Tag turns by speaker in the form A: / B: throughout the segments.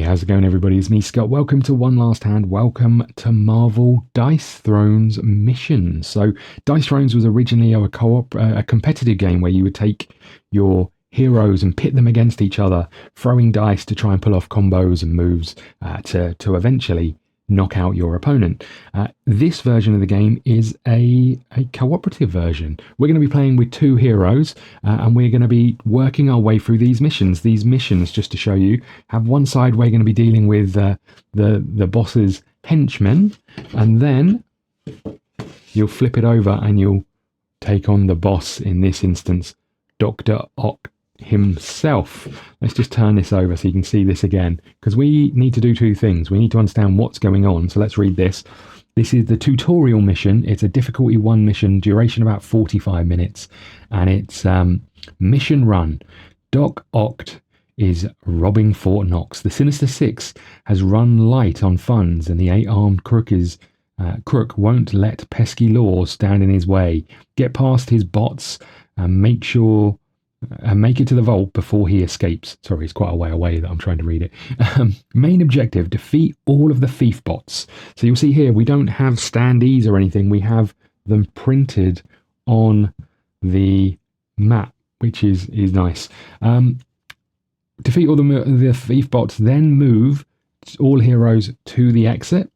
A: how's it going, everybody? It's me, Scott. Welcome to One Last Hand. Welcome to Marvel Dice Thrones Missions. So, Dice Thrones was originally a competitive game where you would take your heroes and pit them against each other, throwing dice to try and pull off combos and moves to eventually knock out your opponent. This version of the game is a cooperative version. We're going to be playing with two heroes, and we're going to be working our way through these missions. These missions, just to show you, have one side we're going to be dealing with the boss's henchmen, and then you'll flip it over and you'll take on the boss, in this instance, Doctor Ock himself. Let's just turn this over so you can see this again, because we need to do two things. We need to understand what's going on. So let's read this. This is the tutorial mission. It's a difficulty 1 mission, duration about 45 minutes, and it's mission run. Doc Ock is robbing Fort Knox. The Sinister Six has run light on funds, and the 8-armed crook won't let pesky law stand in his way. Get past his bots and make it to the vault before he escapes. Sorry, it's quite a way away that I'm trying to read it. Main objective, defeat all of the thief bots. So you'll see here, we don't have standees or anything. We have them printed on the map, which is nice. Defeat all the thief bots, then move all heroes to the exit.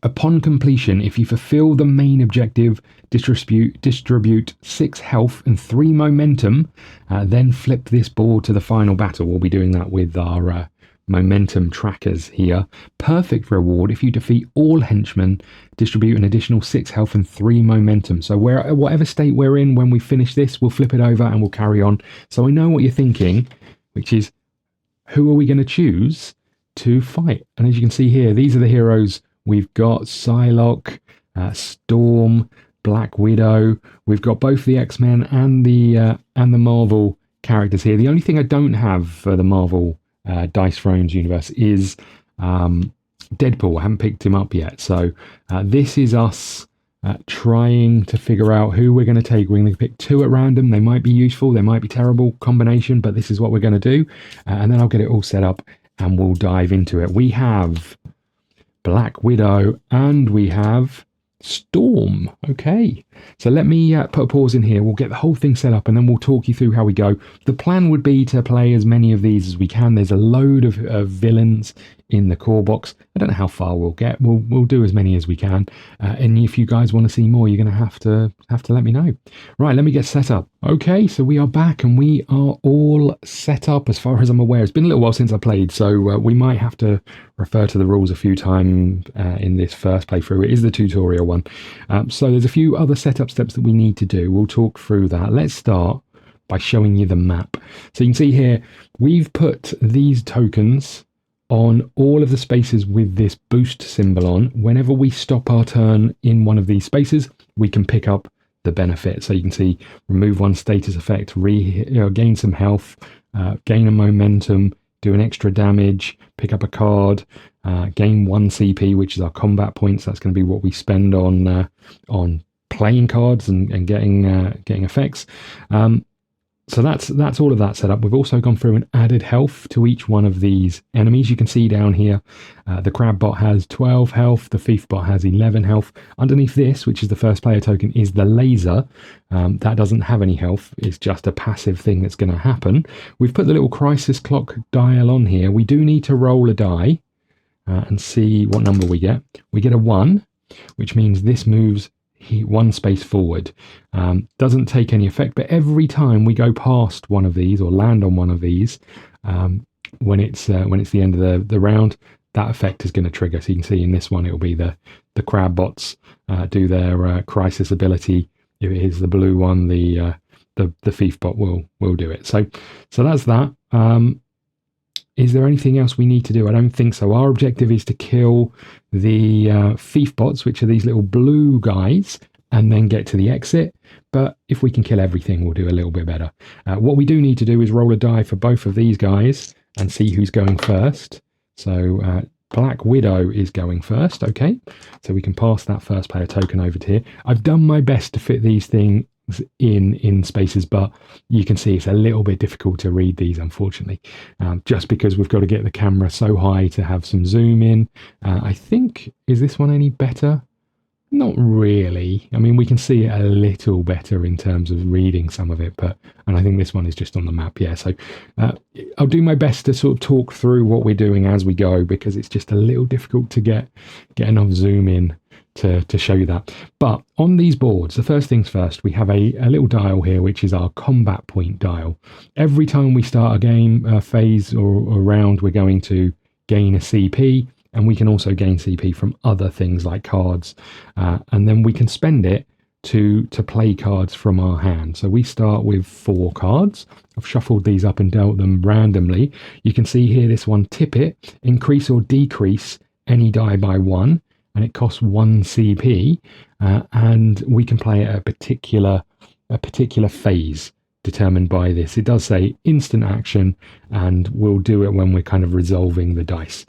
A: Upon completion, if you fulfill the main objective, distribute 6 health and 3 momentum, then flip this board to the final battle. We'll be doing that with our momentum trackers here. Perfect reward if you defeat all henchmen, distribute an additional 6 health and 3 momentum. So whatever state we're in when we finish this, we'll flip it over and we'll carry on. So I know what you're thinking, which is, who are we going to choose to fight? And as you can see here, these are the heroes. We've got Psylocke, Storm, Black Widow. We've got both the X-Men and the Marvel characters here. The only thing I don't have for the Marvel Dice Thrones universe is Deadpool. I haven't picked him up yet. So this is us trying to figure out who we're going to take. We're going to pick 2 at random. They might be useful. They might be terrible combination, but this is what we're going to do. And then I'll get it all set up and we'll dive into it. We have Black Widow and we have Storm. Okay, so let me put a pause in here. We'll get the whole thing set up and then we'll talk you through how we go. The plan would be to play as many of these as we can. There's a load of villains in the core box. I don't know how far we'll get. We'll do as many as we can. And if you guys want to see more, you're going to have to let me know. Right, let me get set up. Okay, so we are back and we are all set up as far as I'm aware. It's been a little while since I played, so we might have to refer to the rules a few times in this first playthrough. It is the tutorial one. So there's a few other setup steps that we need to do. We'll talk through that. Let's start by showing you the map. So you can see here, we've put these tokens on all of the spaces with this boost symbol on. Whenever we stop our turn in one of these spaces, we can pick up the benefit. So you can see, remove 1 status effect, gain some health, gain a momentum, do an extra damage, pick up a card, gain 1 CP, which is our combat points. That's going to be what we spend on playing cards and getting effects. So that's all of that set up. We've also gone through and added health to each one of these enemies. You can see down here, the crab bot has 12 health, the thief bot has 11 health. Underneath this, which is the first player token, is the laser. That doesn't have any health. It's just a passive thing that's going to happen. We've put the little crisis clock dial on here. We do need to roll a die and see what number we get. We get a 1, which means this moves 1 space forward. Doesn't take any effect, but every time we go past one of these or land on one of these, when it's the end of the round, that effect is going to trigger. So you can see in this one, it'll be the crab bots do their crisis ability. If it is the blue one, the thief bot will do it. So that's that. Is there anything else we need to do? I don't think so. Our objective is to kill the thief bots, which are these little blue guys, and then get to the exit. But if we can kill everything, we'll do a little bit better. What we do need to do is roll a die for both of these guys and see who's going first. So Black Widow is going first. Okay, so we can pass that first player token over to here. I've done my best to fit these in spaces, but you can see it's a little bit difficult to read these, unfortunately, just because we've got to get the camera so high to have some zoom in. I think, is this one any better? Not really. I mean, we can see it a little better in terms of reading some of it, and I think this one is just on the map. Yeah, so I'll do my best to sort of talk through what we're doing as we go, because it's just a little difficult to get enough zoom in to show you that. But on these boards, the first things first, we have a little dial here, which is our combat point dial. Every time we start a game, phase or round, we're going to gain a CP. And we can also gain CP from other things like cards. And then we can spend it to play cards from our hand. So we start with 4 cards. I've shuffled these up and dealt them randomly. You can see here this one, tip it, increase or decrease any die by 1. And it costs 1 CP. And we can play at a particular phase determined by this. It does say instant action, and we'll do it when we're kind of resolving the dice.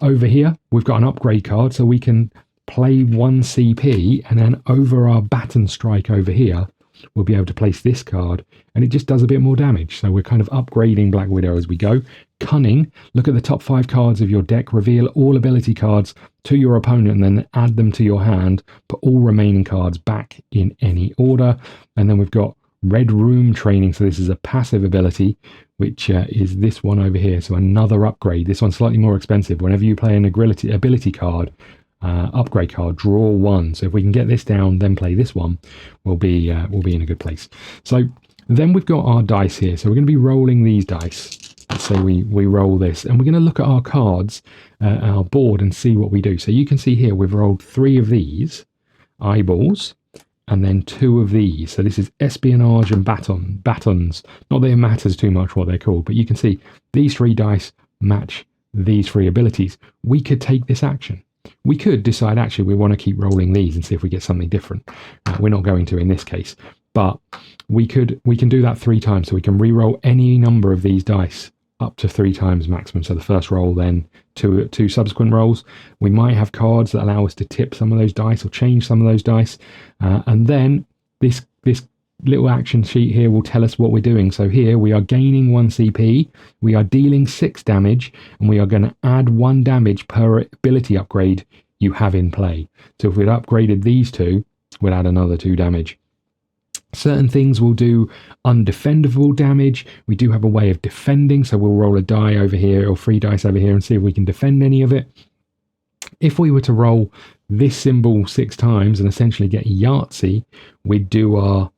A: Over here, we've got an upgrade card, so we can play 1 CP, and then over our baton strike over here, we'll be able to place this card, and it just does a bit more damage. So we're kind of upgrading Black Widow as we go. Cunning, look at the top 5 cards of your deck, reveal all ability cards to your opponent, and then add them to your hand, put all remaining cards back in any order. And then we've got Red Room Training, so this is a passive ability, which is this one over here. So another upgrade. This one's slightly more expensive. Whenever you play an ability card, upgrade card, draw 1. So if we can get this down, then play this one, we'll be in a good place. So then we've got our dice here. So we're going to be rolling these dice. So we roll this, and we're going to look at our cards, our board, and see what we do. So you can see here we've rolled 3 of these eyeballs, and then 2 of these. So this is espionage and batons. Not that it matters too much what they're called, but you can see these 3 dice match these 3 abilities. We could take this action. We could decide actually we want to keep rolling these and see if we get something different. We're not going to in this case, but we can do that 3 times. So we can re-roll any number of these dice up to 3 times maximum. So the first roll, then two subsequent rolls. We might have cards that allow us to tip some of those dice or change some of those dice. And then this little action sheet here will tell us what we're doing. So here we are gaining 1 CP, we are dealing 6 damage, and we are going to add 1 damage per ability upgrade you have in play. So if we'd upgraded these 2, we'd add another 2 damage. Certain things will do undefendable damage. We do have a way of defending, so we'll roll a die over here or 3 dice over here and see if we can defend any of it. If we were to roll this symbol 6 times and essentially get Yahtzee, we'd do our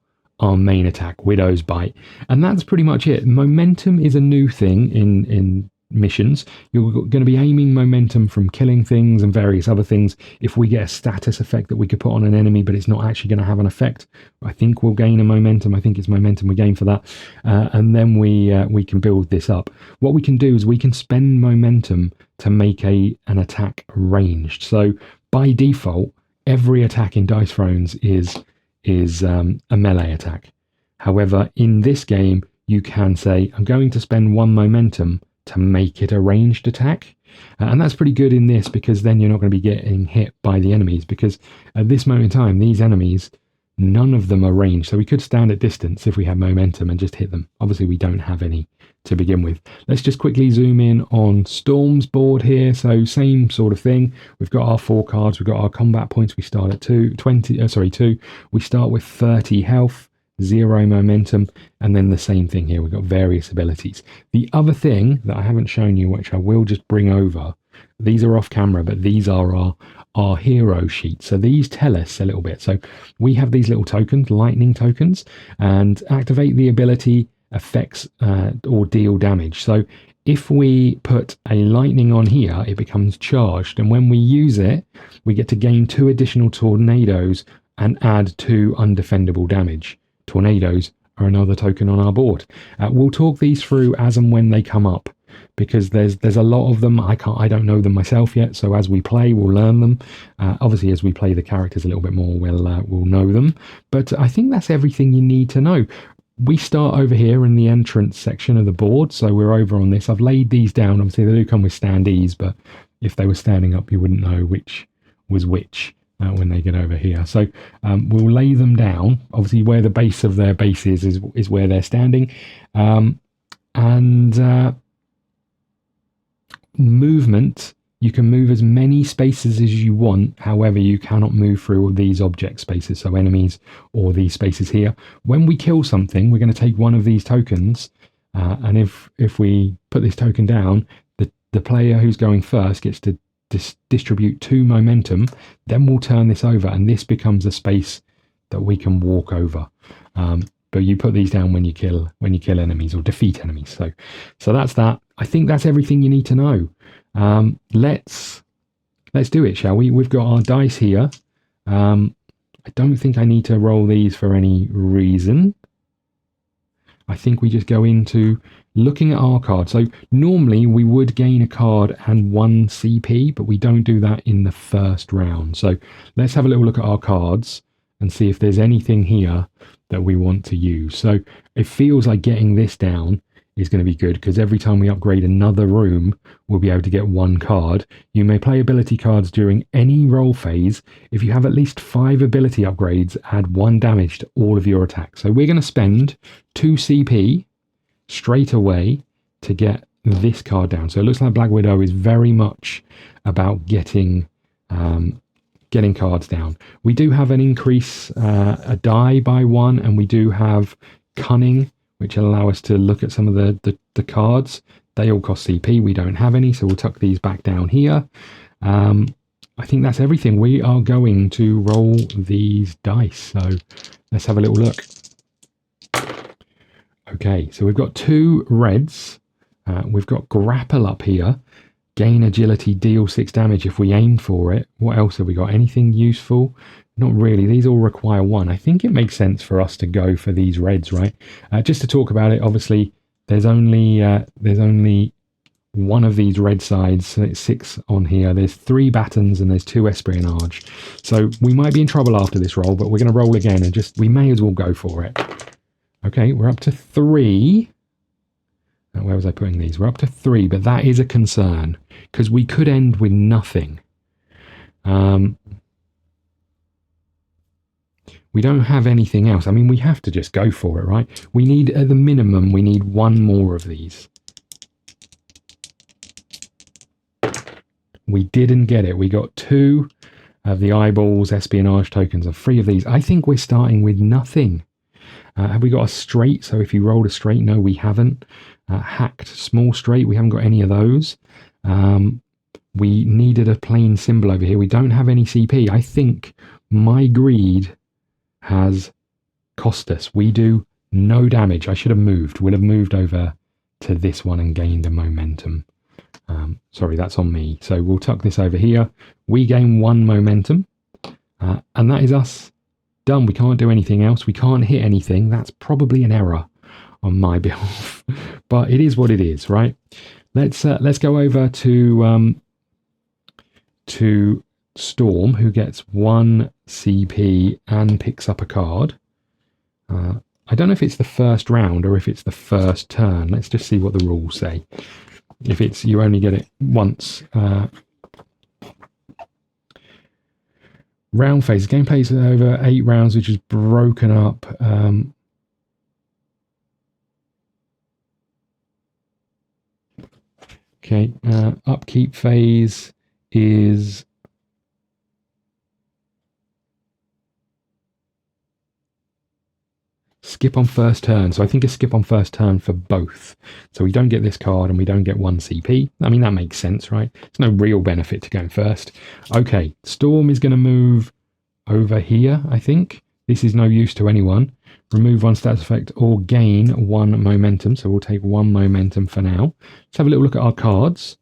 A: main attack, Widow's Bite. And that's pretty much it. Momentum is a new thing in missions. You're going to be aiming momentum from killing things and various other things. If we get a status effect that we could put on an enemy, but it's not actually going to have an effect, I think we'll gain a momentum. I think it's momentum we gain for that. And then we can build this up. What we can do is we can spend momentum to make an attack ranged. So by default, every attack in Dice Thrones is a melee attack. However, in this game, you can say, I'm going to spend 1 momentum to make it a ranged attack. And that's pretty good in this, because then you're not going to be getting hit by the enemies, because at this moment in time, these enemies, none of them are ranged. So we could stand at distance if we had momentum and just hit them. Obviously, we don't have any to begin with. Let's just quickly zoom in on Storm's board here. So same sort of thing. We've got our 4 cards. We've got our combat points. We start at 2. We start with 30 health, 0 momentum, and then the same thing here. We've got various abilities. The other thing that I haven't shown you, which I will just bring over, these are off camera, but these are our hero sheets. So these tell us a little bit. So we have these little tokens, lightning tokens, and activate the ability affects or deal damage. So if we put a lightning on here, it becomes charged, and when we use it, we get to gain 2 additional tornadoes and add 2 undefendable damage. Tornadoes are another token on our board. We'll talk these through as and when they come up, because there's a lot of them. I don't know them myself yet, so as we play, we'll learn them. Obviously, as we play the characters a little bit more, we'll know them. But I think that's everything you need to know. We start over here in the entrance section of the board, so we're over on this. I've laid these down. Obviously, they do come with standees, but if they were standing up, you wouldn't know which was which. when they get over here. So we'll lay them down. Obviously, where the base of their base is where they're standing. And movement, you can move as many spaces as you want. However, you cannot move through all these object spaces, so enemies or these spaces here. When we kill something, we're going to take one of these tokens, and if we put this token down, the player who's going first gets to distribute 2 momentum. Then we'll turn this over, and this becomes a space that we can walk over. But you put these down when you kill enemies or defeat enemies. So that's that. I think that's everything you need to know. Let's do it, shall we? We've got our dice here. I don't think I need to roll these for any reason. I think we just go into looking at our card. So normally we would gain a card and 1 CP, but we don't do that in the first round. So let's have a little look at our cards and see if there's anything here that we want to use. So it feels like getting this down is going to be good, because every time we upgrade another room, we'll be able to get 1 card. You may play ability cards during any roll phase. If you have at least 5 ability upgrades, add 1 damage to all of your attacks. So we're going to spend 2 CP straight away to get this card down. So it looks like Black Widow is very much about getting cards down. We do have an increase, a die by 1, and we do have cunning, which allow us to look at some of the cards. They all cost CP. We don't have any, so we'll tuck these back down here. I think that's everything. We are going to roll these dice. So let's have a little look. Okay, so we've got 2 reds. We've got grapple up here. Gain agility, deal 6 damage if we aim for it. What else have we got? Anything useful? Not really. These all require 1. I think it makes sense for us to go for these reds, right? Just to talk about it, obviously, there's only 1 of these red sides, so it's 6 on here. There's 3 battens and there's 2 espionage. So we might be in trouble after this roll, but we're going to roll again and we may as well go for it. Okay, we're up to 3. Where was I putting these? We're up to 3, but that is a concern, because we could end with nothing. We don't have anything else. I mean, we have to just go for it, right? We need, at the minimum, we need 1 more of these. We didn't get it. We got 2 of the eyeballs, espionage tokens, and 3 of these. I think we're starting with nothing. Have we got a straight? So if you rolled a straight, no, we haven't. Hacked small straight, we haven't got any of those. We needed a plain symbol over here. We don't have any CP. I think my greed has cost us. We do no damage. I should have moved. We'll have moved over to this one and gained a momentum. Sorry, that's on me. So we'll tuck this over here. We gain 1 momentum, and that is us done. We can't do anything else. We can't hit anything. That's probably an error on my behalf, but it is what it is, right? Let's go over to Storm, who gets 1 CP and picks up a card. I don't know if it's the first round or if it's the first turn. Let's just see what the rules say. If it's you only get it once. Round phase. The game plays over 8 rounds, which is broken up. Okay, upkeep phase is skip on first turn. So I think a skip on first turn for both. So we don't get this card and we don't get 1 CP. I mean, that makes sense, right? There's no real benefit to going first. Okay, Storm is going to move over here, I think. This is no use to anyone. Remove 1 status effect or gain 1 momentum. So we'll take 1 momentum for now. Let's have a little look at our cards.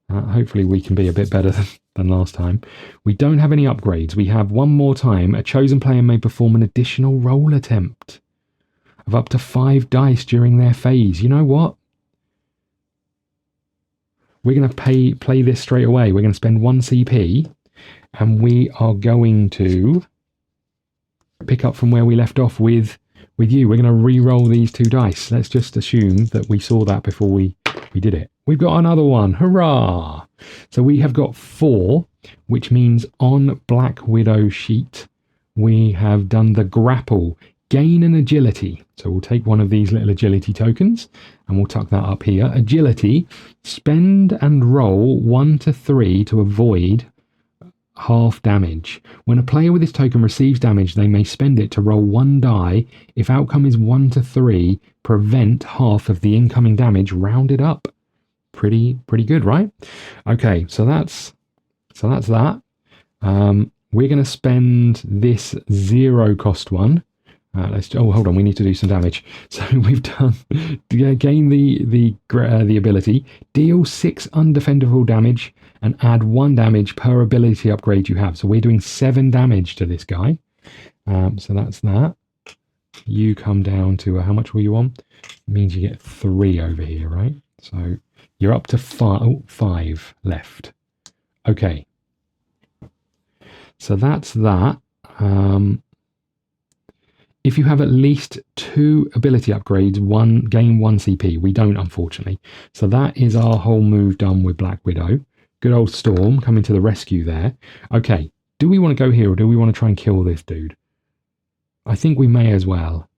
A: Hopefully we can be a bit better than last time. We don't have any upgrades. We have 1 more time. A chosen player may perform an additional roll attempt of up to 5 dice during their phase. You know what? We're going to play this straight away. We're going to spend 1 CP and we are going to pick up from where we left off with you. We're going to re-roll these 2 dice. Let's just assume that we saw that before we did it. We've got another one. Hurrah! So we have got 4 which means on Black Widow sheet, we have done the grapple, gain an agility. So we'll take one of these little agility tokens and we'll tuck that up here. Agility, spend and roll 1 to 3 to avoid half damage. When a player with this token receives damage, they may spend it to roll 1 die. If outcome is 1 to 3, prevent half of the incoming damage rounded up. Pretty good, right? Okay, so that's that. We're going to spend this 0 cost one. Hold on, we need to do some damage. So we've done gain the ability, deal 6 undefendable damage, and add 1 damage per ability upgrade you have. So we're doing 7 damage to this guy. So that's that. You come down to how much were you on? It means you get 3 over here, right? So you're up to 5 left. Okay. So that's that. If you have at least 2 ability upgrades, gain 1 CP. We don't, unfortunately. So that is our whole move done with Black Widow. Good old Storm coming to the rescue there. Okay, do we want to go here or do we want to try and kill this dude? I think we may as well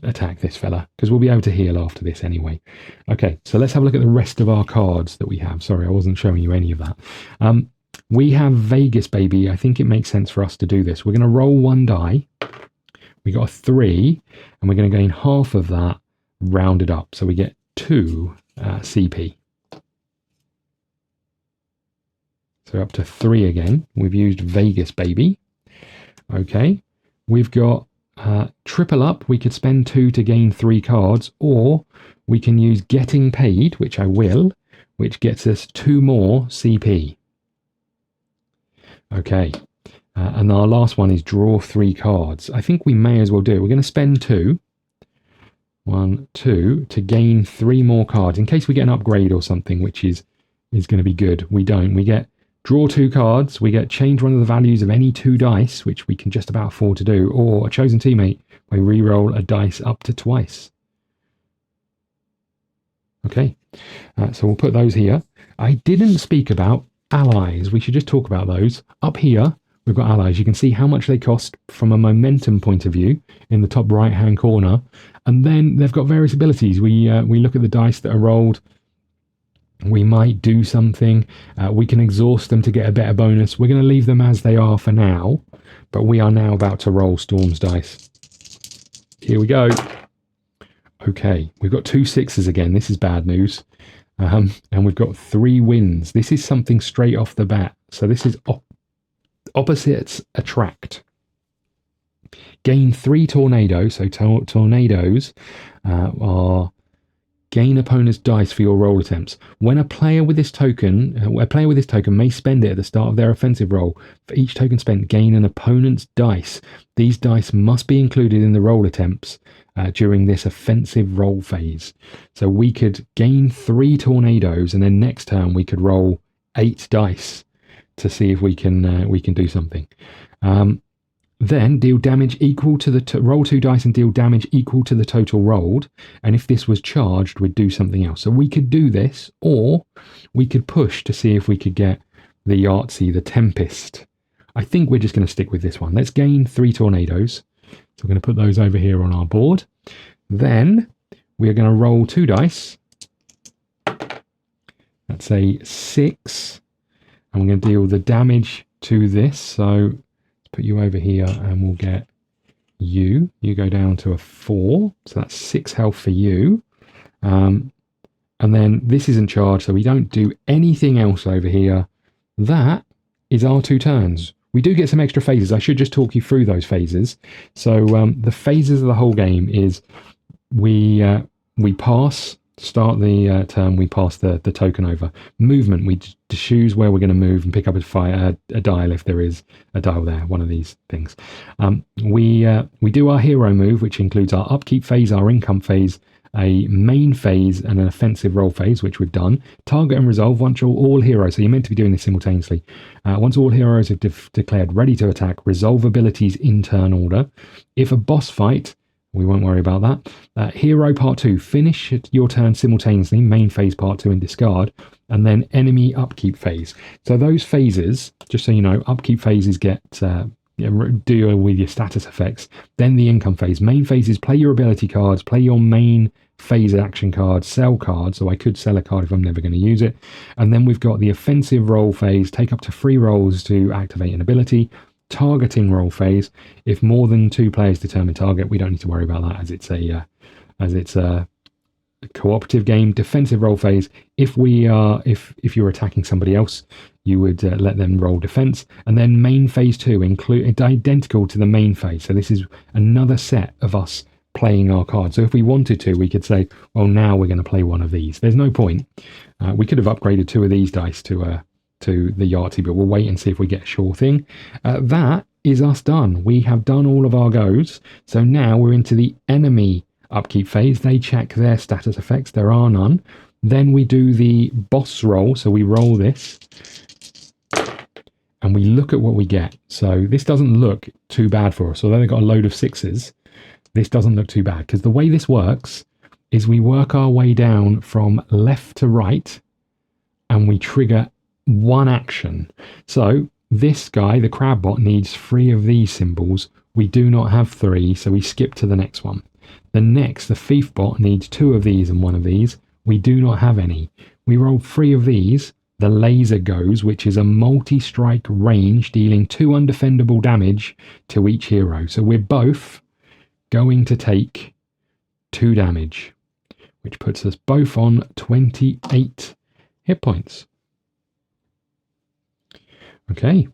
A: attack this fella because we'll be able to heal after this anyway. Okay, so let's have a look at the rest of our cards that we have. Sorry, I wasn't showing you any of that. We have Vegas, baby. I think it makes sense for us to do this. We're going to roll 1 die. We got a 3, and we're going to gain half of that rounded up. So we get 2 CP. So up to 3 again. We've used Vegas, baby. Okay. We've got triple up. We could spend 2 to gain 3 cards, or we can use Getting Paid, which I will, which gets us 2 more CP. Okay. And our last one is draw 3 cards. I think we may as well do it. We're going to spend 2. 1, 2 to gain 3 more cards in case we get an upgrade or something, which is going to be good. We don't. We get draw 2 cards. We get change one of the values of any 2 dice, which we can just about afford to do, or a chosen teammate by re-roll a dice up to twice. Okay. So we'll put those here. I didn't speak about allies. We should just talk about those. Up here, we've got allies. You can see how much they cost from a momentum point of view in the top right-hand corner. And then they've got various abilities. We look at the dice that are rolled. We might do something. We can exhaust them to get a better bonus. We're going to leave them as they are for now. But we are now about to roll Storm's dice. Here we go. Okay, we've got 2 6s again. This is bad news. And we've got 3 wins. This is something straight off the bat. So this is opposites attract. Gain 3 tornadoes. So tornadoes are gain opponent's dice for your roll attempts. When a player with this token, may spend it at the start of their offensive roll. For each token spent, gain an opponent's dice. These dice must be included in the roll attempts during this offensive roll phase. So we could gain 3 tornadoes, and then next turn we could roll 8 dice to see if we can do something. Then deal damage equal to the roll 2 dice and deal damage equal to the total rolled. And if this was charged, we'd do something else. So we could do this, or we could push to see if we could get the Yahtzee, the Tempest. I think we're just going to stick with this one. Let's gain 3 tornadoes. So we're going to put those over here on our board. Then we're going to roll 2 dice. That's a 6. And we're going to deal the damage to this. So put you over here and we'll get you. You go down to a 4. So that's 6 health for you. And then this isn't charged, so we don't do anything else over here. That is our 2 turns. We do get some extra phases. I should just talk you through those phases. So the phases of the whole game is we pass, start the turn, we pass the token over. Movement, we choose where we're going to move and pick up a dial if there is a dial there, one of these things. We do our hero move, which includes our upkeep phase, our income phase, a main phase, and an offensive roll phase, which we've done. Target and resolve once all heroes, so you're meant to be doing this simultaneously. Once all heroes have declared ready to attack, resolve abilities in turn order. If a boss fight, We won't worry about that. Hero part 2. Finish your turn simultaneously, main phase part 2 and discard, and then enemy upkeep phase. So those phases, just so you know, upkeep phases get deal with your status effects. Then the income phase. Main phase is play your ability cards, play your main phase action cards, sell cards. So I could sell a card if I'm never going to use it. And then we've got the offensive roll phase. Take up to 3 rolls to activate an ability. Targeting roll phase. If more than 2 players determine target, we don't need to worry about that as it's a cooperative game. Defensive roll phase. If you're attacking somebody else, you would let them roll defense. And then main phase 2, identical to the main phase. So this is another set of us playing our cards. So if we wanted to, we could say, well, now we're going to play one of these. There's no point. We could have upgraded 2 of these dice to the Yahtzee, but we'll wait and see if we get a sure thing. That is us done. We have done all of our goes. So now we're into the enemy upkeep phase. They check their status effects. There are none. Then we do the boss roll. So we roll this and we look at what we get. So this doesn't look too bad for us. Although they've got a load of 6s, this doesn't look too bad, because the way this works is we work our way down from left to right and we trigger one action. So this guy, the crab bot, needs 3 of these symbols. We do not have 3, so we skip to the next one. The thief bot, needs 2 of these and 1 of these. We do not have any. We roll 3 of these. The laser goes, which is a multi-strike range, dealing 2 undefendable damage to each hero. So we're both going to take 2 damage, which puts us both on 28 hit points. Okay.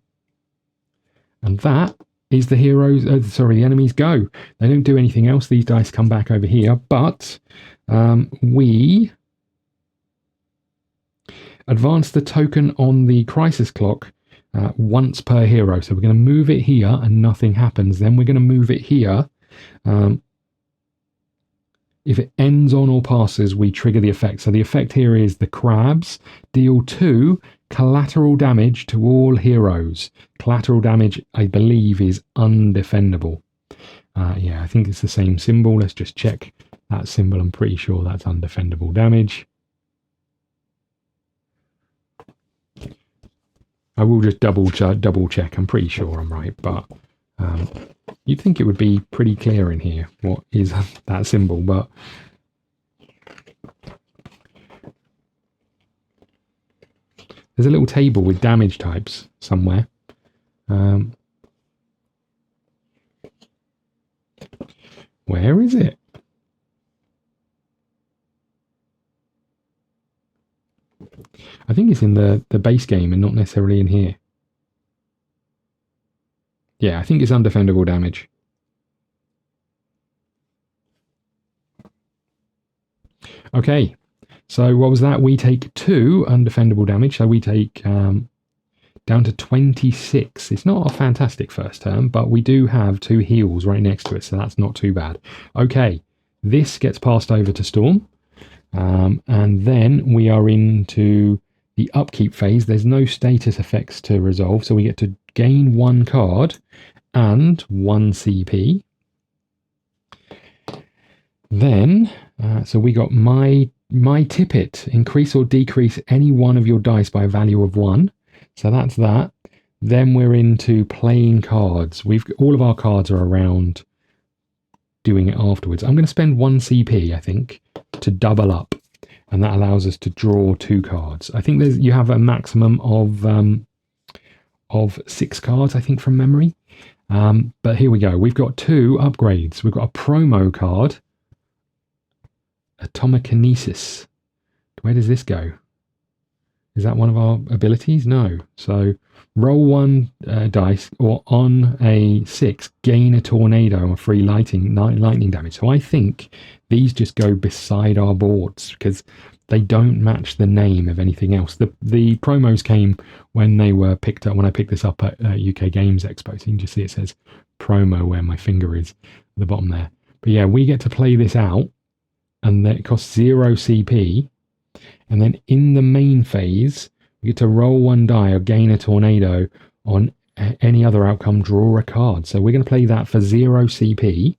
A: And that is the the enemy's go. They don't do anything else. These dice come back over here, but we advance the token on the crisis clock once per hero. So we're going to move it here and nothing happens. Then we're going to move it here. If it ends on or passes, we trigger the effect. So the effect here is the crabs deal 2 collateral damage to all heroes. Collateral damage, I believe, is undefendable. Yeah, I think it's the same symbol. Let's just check that symbol. I'm pretty sure that's undefendable damage. I will just double check. I'm pretty sure I'm right, but you'd think it would be pretty clear in here what is that symbol, but there's a little table with damage types somewhere. Where is it? I think it's in the base game and not necessarily in here. Yeah, I think it's undefendable damage. Okay, so what was that? We take 2 undefendable damage, so we take down to 26. It's not a fantastic first turn, but we do have 2 heals right next to it, so that's not too bad. Okay, this gets passed over to Storm, and then we are into the upkeep phase. There's no status effects to resolve, so we get to gain 1 card and 1 CP. Then, so we got my tippet. Increase or decrease any one of your dice by a value of 1. So that's that. Then we're into playing cards. All of our cards are around doing it afterwards. I'm going to spend 1 CP, I think, to double up. And that allows us to draw 2 cards. I think you have a maximum of 6 cards, I think, from memory. But here we go. We've got 2 upgrades. We've got a promo card. Atomokinesis. Where does this go? Is that one of our abilities? No. So roll 1 dice, or on a 6, gain a tornado or free lightning damage. So I think these just go beside our boards because they don't match the name of anything else. The promos came when they were picked up, when I picked this up at UK Games Expo. So you can just see it says promo where my finger is at the bottom there. But yeah, we get to play this out, and it costs 0 CP. And then in the main phase, we get to roll 1 die or gain a tornado. On any other outcome, draw a card. So we're going to play that for 0 CP.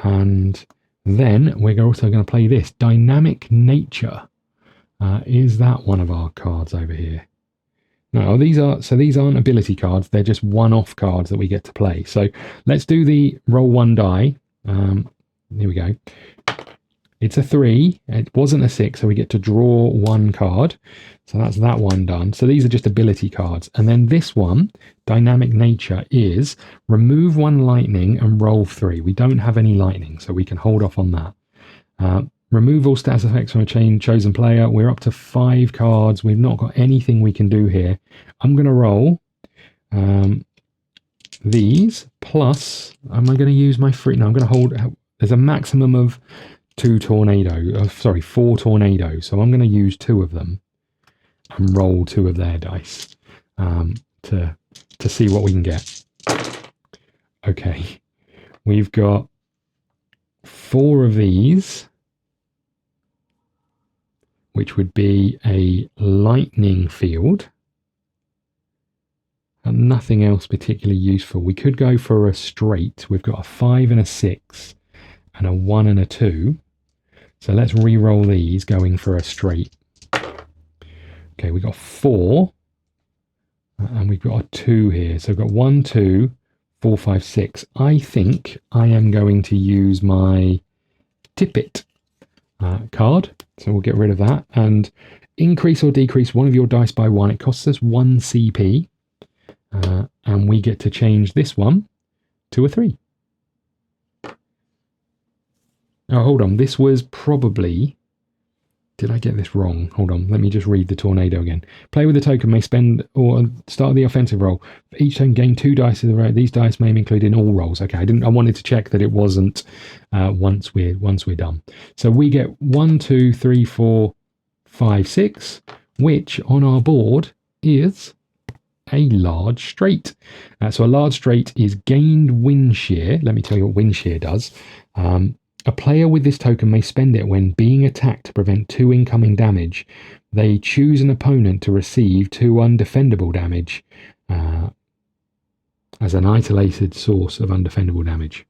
A: And then we're also going to play this dynamic nature. Is that one of our cards over here? No, these aren't ability cards. They're just one-off cards that we get to play. So let's do the roll one die. Here we go. It's a 3. It wasn't a 6, so we get to draw one card. So that's that one done. So these are just ability cards. And then this one, dynamic nature, is remove one lightning and roll 3. We don't have any lightning, so we can hold off on that. Remove all stats effects from a chosen player. We're up to 5 cards. We've not got anything we can do here. I'm going to roll these, plus, am I going to use my free? No, I'm going to hold, there's a maximum of 4 tornadoes. So I'm going to use 2 of them and roll 2 of their dice to see what we can get. Okay, we've got 4 of these, which would be a lightning field, and nothing else particularly useful. We could go for a straight. We've got a 5 and a 6 and a 1 and a 2. So let's re-roll these, going for a straight. Okay, we've got 4, and we've got a 2 here. So we've got 1, 2, 4, 5, 6. I think I am going to use my Tippet card. So we'll get rid of that and increase or decrease one of your dice by 1. It costs us 1 CP. And we get to change this one to a 3. Oh, hold on. This was probably... Did I get this wrong? Hold on. Let me just read the tornado again. Play with the token may spend or start the offensive roll. For each turn, gain 2 dice of the roll. These dice may be included in all rolls. Okay, I wanted to check that it wasn't once we're done. So we get 1, 2, 3, 4, 5, 6, which on our board is a large straight. So a large straight is gained wind shear. Let me tell you what wind shear does. A player with this token may spend it when being attacked to prevent 2 incoming damage. They choose an opponent to receive 2 undefendable damage as an isolated source of undefendable damage.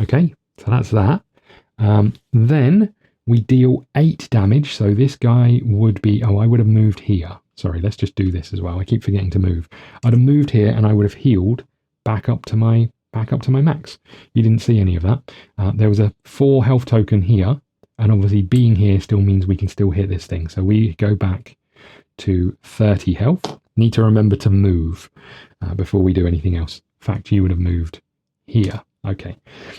A: Okay, so that's that. Then we deal 8 damage. So this guy would be... Oh, I would have moved here. Sorry, let's just do this as well. I keep forgetting to move. I'd have moved here and I would have healed back up to my max. You didn't see any of that. There was a 4 health token here, and obviously being here still means we can still hit this thing. So we go back to 30 health. Need to remember to move before we do anything else. In fact, you would have moved here. Okay,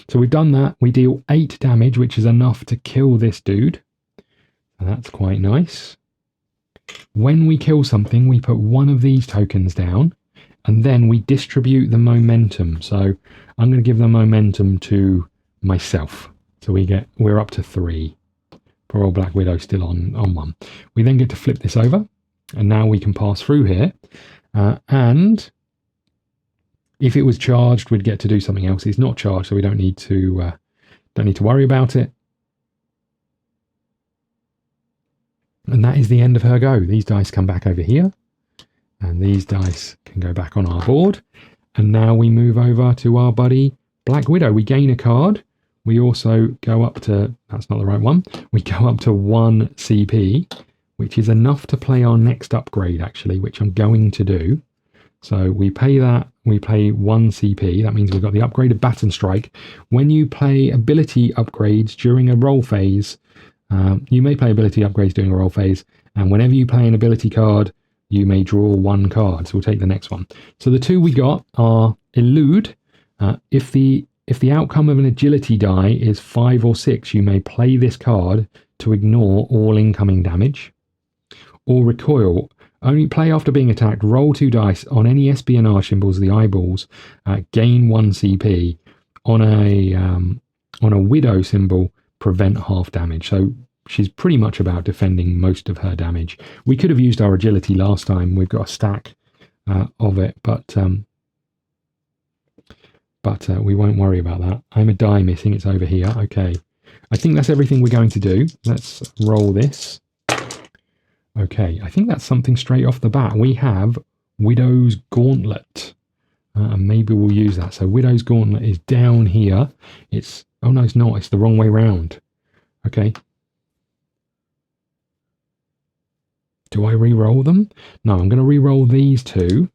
A: so we've done that. We deal 8 damage, which is enough to kill this dude. And that's quite nice. When we kill something, we put one of these tokens down, and then we distribute the momentum. So I'm going to give the momentum to myself. So we're up to 3. Poor old Black Widow still on 1. We then get to flip this over, and now we can pass through here. And if it was charged, we'd get to do something else. It's not charged, so we don't need to worry about it. And that is the end of her go. These dice come back over here, and these dice can go back on our board. And now we move over to our buddy Black Widow. We gain a card. We also go up to, that's not the right one, we go up to 1 CP, which is enough to play our next upgrade, actually, which I'm going to do. So we pay that, we pay 1 CP. That means we've got the upgraded Baton Strike. When you play ability upgrades during a roll phase, you may play ability upgrades during a roll phase, and whenever you play an ability card, you may draw 1 card. So we'll take the next one. So the 2 we got are Elude. If the outcome of an agility die is 5 or 6, you may play this card to ignore all incoming damage. Or Recoil. Only play after being attacked. Roll 2 dice on any espionage symbols, the eyeballs. Gain 1 CP. On a Widow symbol, prevent half damage. So she's pretty much about defending most of her damage. We could have used our agility last time. We've got a stack of it, but we won't worry about that. I'm a die missing. It's over here. Okay. I think that's everything we're going to do. Let's roll this. Okay. I think that's something straight off the bat. We have Widow's Gauntlet. And maybe we'll use that. So Widow's Gauntlet is down here. It's, oh no, it's not. It's the wrong way round. Okay. Do I re-roll them? No, I'm going to re-roll these two.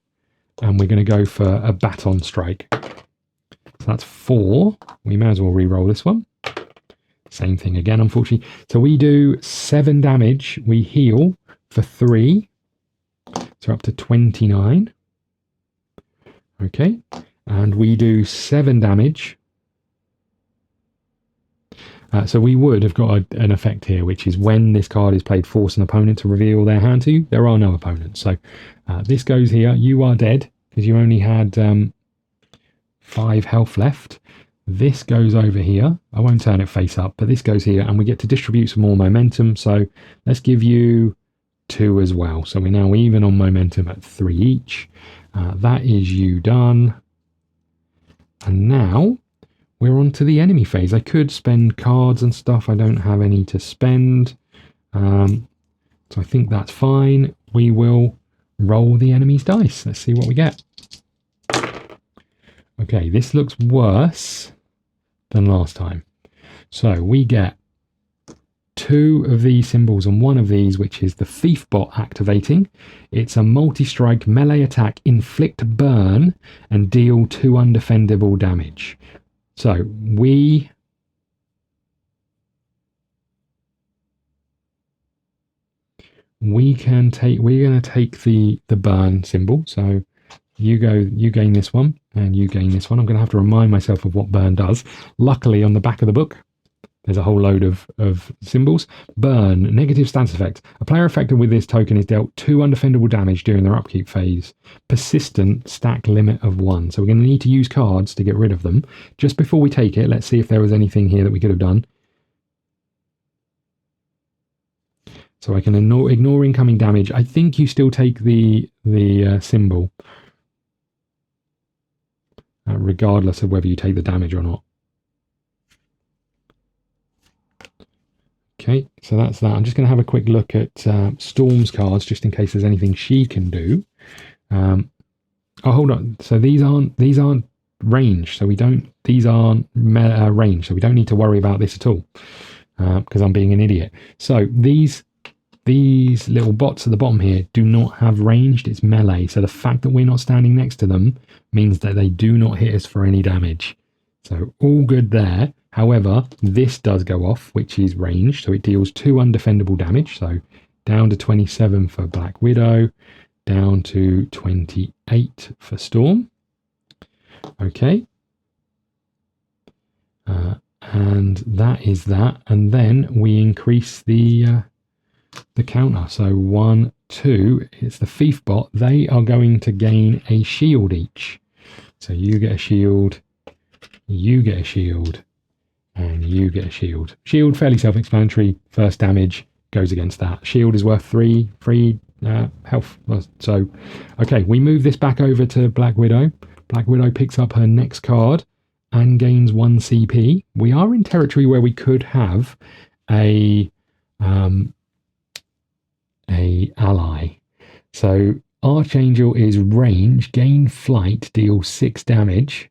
A: And we're going to go for a baton strike. So that's 4. We may as well re-roll this one. Same thing again, unfortunately. So we do 7 damage. We heal for 3. So up to 29. Okay. And we do 7 damage. So we would have got an effect here, which is when this card is played, force an opponent to reveal their hand to you. There are no opponents. So this goes here. You are dead because you only had 5 health left. This goes over here. I won't turn it face up, but this goes here, and we get to distribute some more momentum. So let's give you 2 as well. So we're now even on momentum at 3 each. That is you done. And now we're on to the enemy phase. I could spend cards and stuff. I don't have any to spend. So I think that's fine. We will roll the enemy's dice. Let's see what we get. Okay, this looks worse than last time. So we get 2 of these symbols and 1 of these, which is the Thief Bot activating. It's a multi-strike melee attack, inflict burn, and deal 2 undefendable damage. So we're going to take the burn symbol. So you gain this one, and you gain this one. I'm going to have to remind myself of what burn does. Luckily, on the back of the book, there's a whole load of symbols. Burn, negative stats effect. A player affected with this token is dealt 2 undefendable damage during their upkeep phase. Persistent, stack limit of 1. So we're going to need to use cards to get rid of them. Just before we take it, let's see if there was anything here that we could have done. So I can ignore incoming damage. I think you still take the symbol, regardless of whether you take the damage or not. Okay, so that's that. I'm just going to have a quick look at Storm's cards, just in case there's anything she can do. Oh, hold on. So these aren't range. So we don't. These aren't range. So we don't need to worry about this at all, because I'm being an idiot. So these little bots at the bottom here do not have ranged. It's melee. So the fact that we're not standing next to them means that they do not hit us for any damage. So all good there. However, this does go off, which is ranged, so it deals 2 undefendable damage. So down to 27 for Black Widow, down to 28 for Storm. Okay. And that is that. And then we increase the counter. So 1, 2, it's the Thief Bot. They are going to gain a shield each. So you get a shield, you get a shield, and you get a shield. Shield, fairly self-explanatory. First damage goes against that. Shield is worth 3 health. So, okay, we move this back over to Black Widow. Black Widow picks up her next card and gains 1 CP. We are in territory where we could have a ally. So Archangel is range, gain flight, deal 6 damage.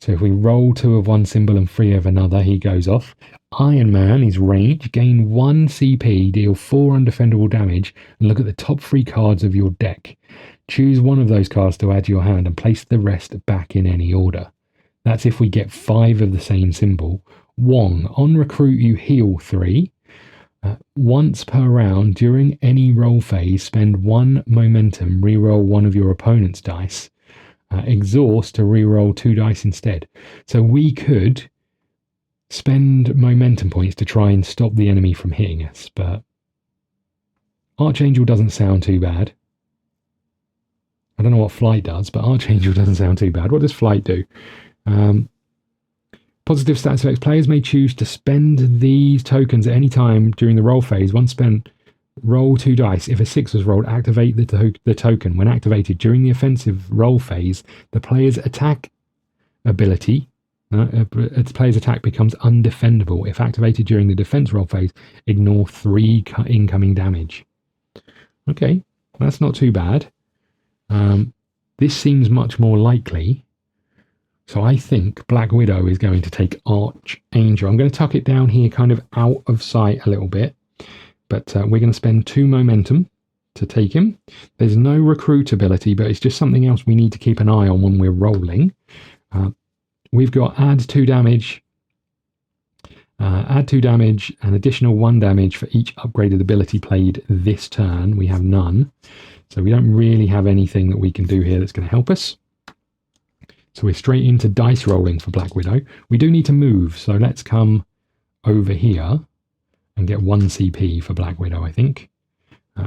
A: So if we roll 2 of one symbol and 3 of another, he goes off. Iron Man is range, gain 1 CP, deal 4 undefendable damage, and look at the top 3 cards of your deck. Choose one of those cards to add to your hand and place the rest back in any order. That's if we get 5 of the same symbol. Wong, on recruit you heal 3. Once per round, during any roll phase, spend 1 momentum, reroll 1 of your opponent's dice. Exhaust to reroll 2 dice instead. So we could spend momentum points to try and stop the enemy from hitting us, but Archangel doesn't sound too bad. I don't know what flight does, but Archangel doesn't sound too bad. What does flight do? Positive stats effects. Players may choose to spend these tokens at any time during the roll phase. Once spent, roll 2 dice. If a 6 was rolled, activate the token. When activated during the offensive roll phase, the player's attack ability, its player's attack becomes undefendable. If activated during the defense roll phase, ignore 3 incoming damage. Okay, that's not too bad. This seems much more likely. So I think Black Widow is going to take Archangel. I'm going to tuck it down here kind of out of sight a little bit. But we're going to spend 2 momentum to take him. There's no recruit ability, but it's just something else we need to keep an eye on when we're rolling. We've got add 2 damage, an additional 1 damage for each upgraded ability played this turn. We have none. So we don't really have anything that we can do here that's going to help us. So we're straight into dice rolling for Black Widow. We do need to move, so let's come over here and get 1 CP for Black Widow, I think.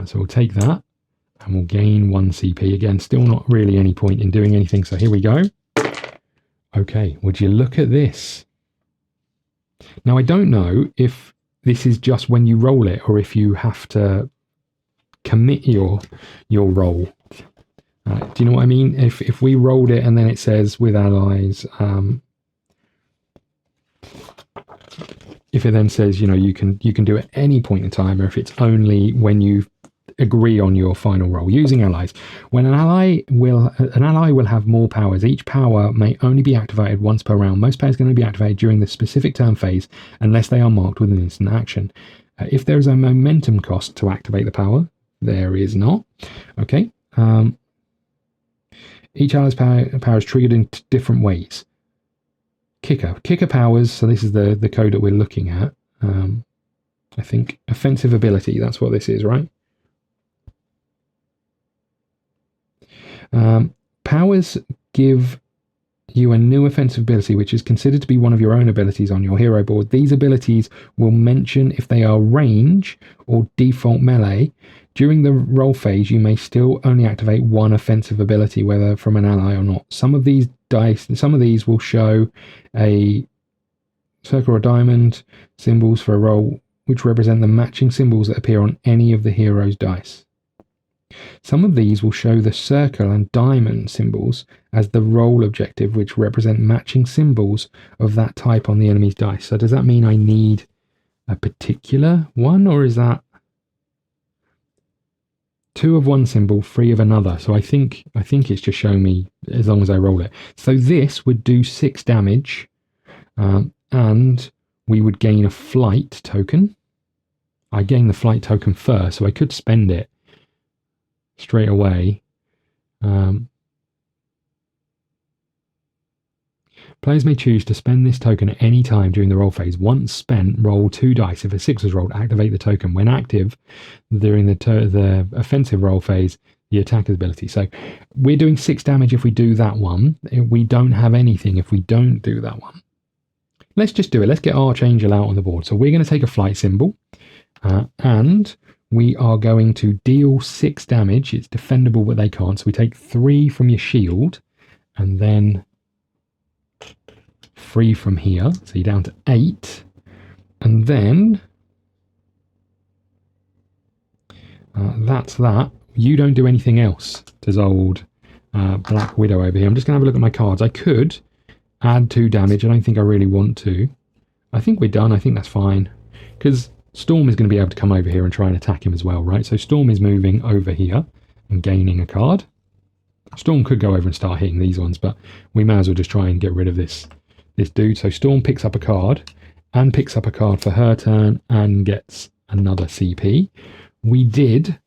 A: So we'll take that, and we'll gain 1 CP. Again, still not really any point in doing anything, so here we go. Okay, would you look at this? Now, I don't know if this is just when you roll it, or if you have to commit your roll. Do you know what I mean? If we rolled it and then it says with allies, if it then says, you know, you can do it at any point in time, or if it's only when you agree on your final roll using allies. When an ally will have more powers. Each power may only be activated once per round. Most powers are going to be activated during the specific turn phase unless they are marked with an instant action. If there is a momentum cost to activate the power, there is not. Okay. Each ally's power is triggered in different ways. Kicker powers, so this is the code that we're looking at. I think offensive ability, that's what this is, right? Powers give you a new offensive ability, which is considered to be one of your own abilities on your hero board. These abilities will mention if they are range or default melee. During the roll phase, you may still only activate 1 offensive ability, whether from an ally or not. Some of these will show a circle or diamond symbols for a roll, which represent the matching symbols that appear on any of the hero's dice. Some of these will show the circle and diamond symbols as the roll objective, which represent matching symbols of that type on the enemy's dice. So does that mean I need a particular one, or is that 2 of one symbol, 3 of another? So I think it's just showing me as long as I roll it. So this would do 6 damage, and we would gain a flight token. I gain the flight token first, so I could spend it straight away. Players may choose to spend this token at any time during the roll phase. Once spent, roll 2 dice. If a 6 was rolled, activate the token. When active during the offensive roll phase, the attacker's ability. So we're doing 6 damage if we do that one. We don't have anything if we don't do that one. Let's just do it. Let's get Archangel out on the board. So we're going to take a flight symbol, and we are going to deal 6 damage. It's defendable, but they can't. So we take 3 from your shield, and then 3 from here. So you're down to 8. And then that's that. You don't do anything else, does old Black Widow over here. I'm just going to have a look at my cards. I could add 2 damage. I don't think I really want to. I think we're done. I think that's fine. Because Storm is going to be able to come over here and try and attack him as well, right? So Storm is moving over here and gaining a card. Storm could go over and start hitting these ones, but we may as well just try and get rid of this dude. So Storm picks up a card and picks up a card for her turn and gets another CP. We did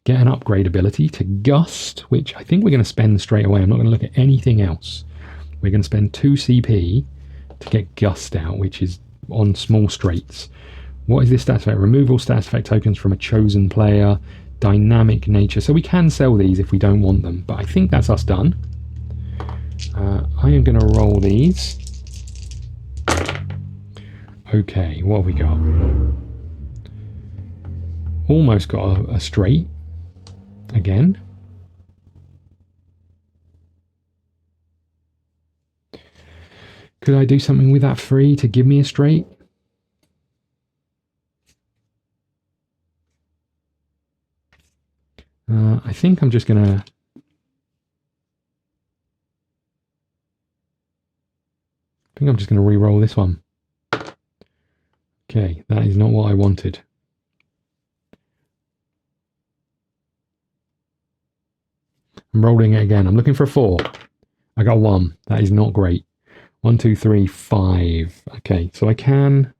A: get an upgrade ability to Gust, which I think we're going to spend straight away. I'm not going to look at anything else. We're going to spend 2 CP to get Gust out, which is on small straights. What is this status effect? Removal status effect tokens from a chosen player, dynamic nature. So we can sell these if we don't want them, but I think that's us done. I am going to roll these. Okay, what have we got? Almost got a straight again. Could I do something with that 3 to give me a straight? I think I'm just going to... re-roll this one. Okay, that is not what I wanted. I'm rolling it again. I'm looking for a 4. I got 1. That is not great. 1, 2, 3, 5. Okay, so I can...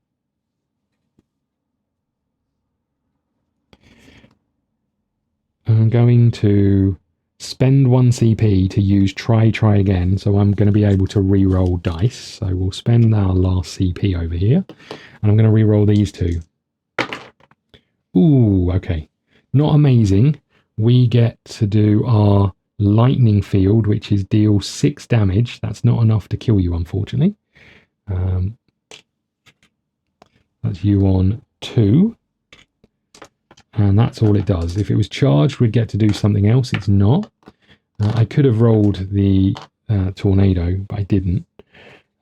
A: I'm going to spend 1 CP to use try again, so I'm going to be able to re-roll dice. So we'll spend our last CP over here, and I'm going to re-roll these 2. Ooh, okay. Not amazing. We get to do our lightning field, which is deal 6 damage. That's not enough to kill you, unfortunately. That's you on 2. And that's all it does. If it was charged, we'd get to do something else. It's not. I could have rolled the tornado, but I didn't.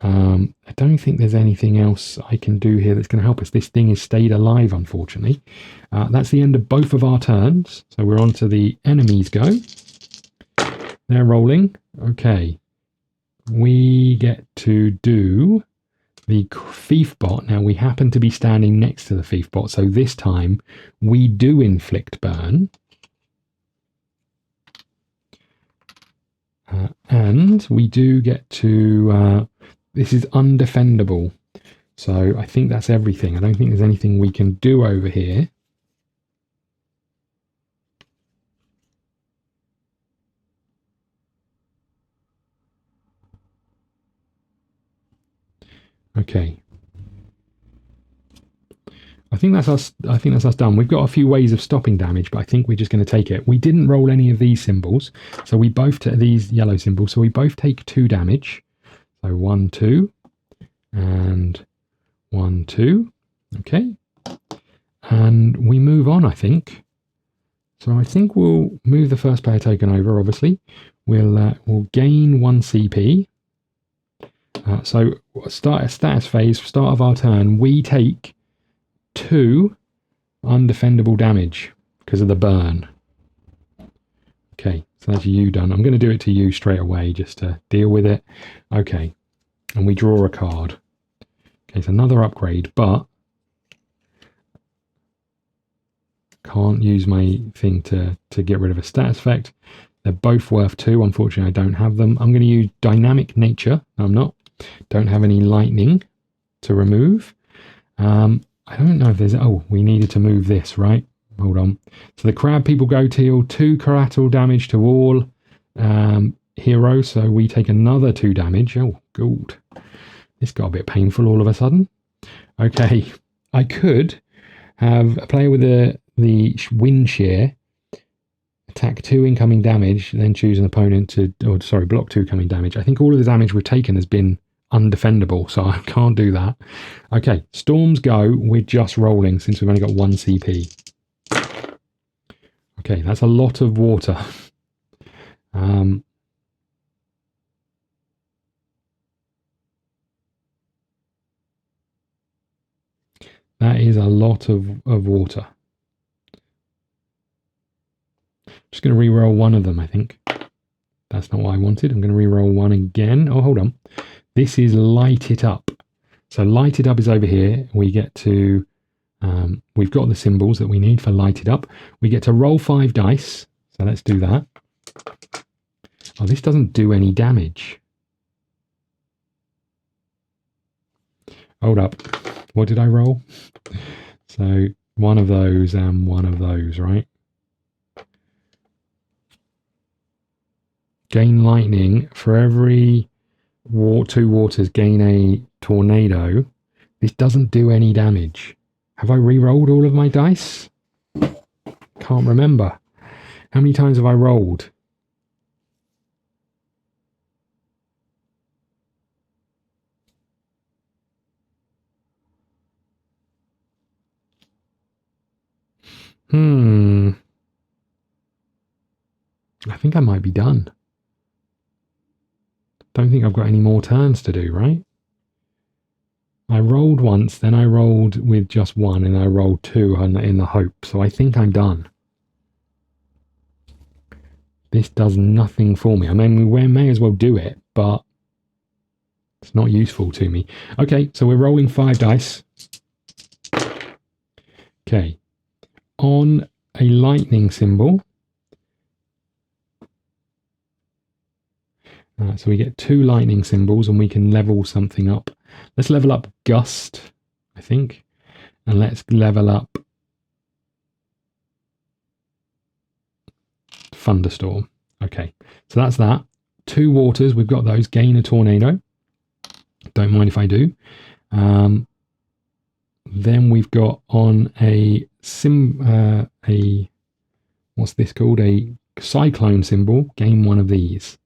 A: I don't think there's anything else I can do here that's going to help us. This thing has stayed alive, unfortunately. That's the end of both of our turns. So we're on to the enemies go. They're rolling. Okay. We get to do the thief bot. Now, we happen to be standing next to the thief bot, so this time we do inflict burn. And we do get to... this is undefendable. So I think that's everything. I don't think there's anything we can do over here. Okay. I think that's us. I think that's us done. We've got a few ways of stopping damage, but I think we're just going to take it. We didn't roll any of these symbols, so we both these yellow symbols. So we both take 2 damage. So 1, 2, and 1, 2. Okay, and we move on. I think. So I think we'll move the first player token over. Obviously, we'll gain 1 CP. So start a status phase. Start of our turn, we take 2 undefendable damage because of the burn. Okay, so that's you done. I'm going to do it to you straight away just to deal with it. Okay, and we draw a card. Okay, it's another upgrade, but can't use my thing to get rid of a status effect. They're both worth 2. Unfortunately, I don't have them. I'm going to use dynamic nature. No, I'm not. Don't have any lightning to remove. I don't know if there's... Oh, we needed to move this, right? Hold on. So the crab people go deal 2 collateral damage to all heroes. So we take another 2 damage. Oh, good. This got a bit painful all of a sudden. Okay. I could have a player with the wind shear attack 2 incoming damage, then choose an opponent to... Oh, sorry, block 2 coming damage. I think all of the damage we've taken has been undefendable, so I can't do that. Okay, storms go. We're just rolling since we've only got 1 CP. Okay, that's a lot of water. That is a lot of water. Just going to re-roll 1 of them, I think. That's not what I wanted. I'm going to re-roll 1 again. Oh, hold on. This is light it up. So light it up is over here. We get to, we've got the symbols that we need for light it up. We get to roll 5 dice. So let's do that. Oh, this doesn't do any damage. Hold up. What did I roll? So 1 of those and 1 of those, right? Gain lightning. For every 2 waters gain a tornado. This doesn't do any damage. Have I re-rolled all of my dice? Can't remember. How many times have I rolled? I think I might be done. Don't think I've got any more turns to do, right? I rolled once, then I rolled with just 1, and I rolled 2 in the hope. So I think I'm done. This does nothing for me. I mean, we may as well do it, but it's not useful to me. Okay, so we're rolling 5 dice. Okay. On a lightning symbol, So we get 2 lightning symbols and we can level something up. Let's level up Gust, I think. And let's level up Thunderstorm. Okay, so that's that. 2 waters, we've got those. Gain a tornado. Don't mind if I do. Then we've got on what's this called? A cyclone symbol. Gain 1 of these.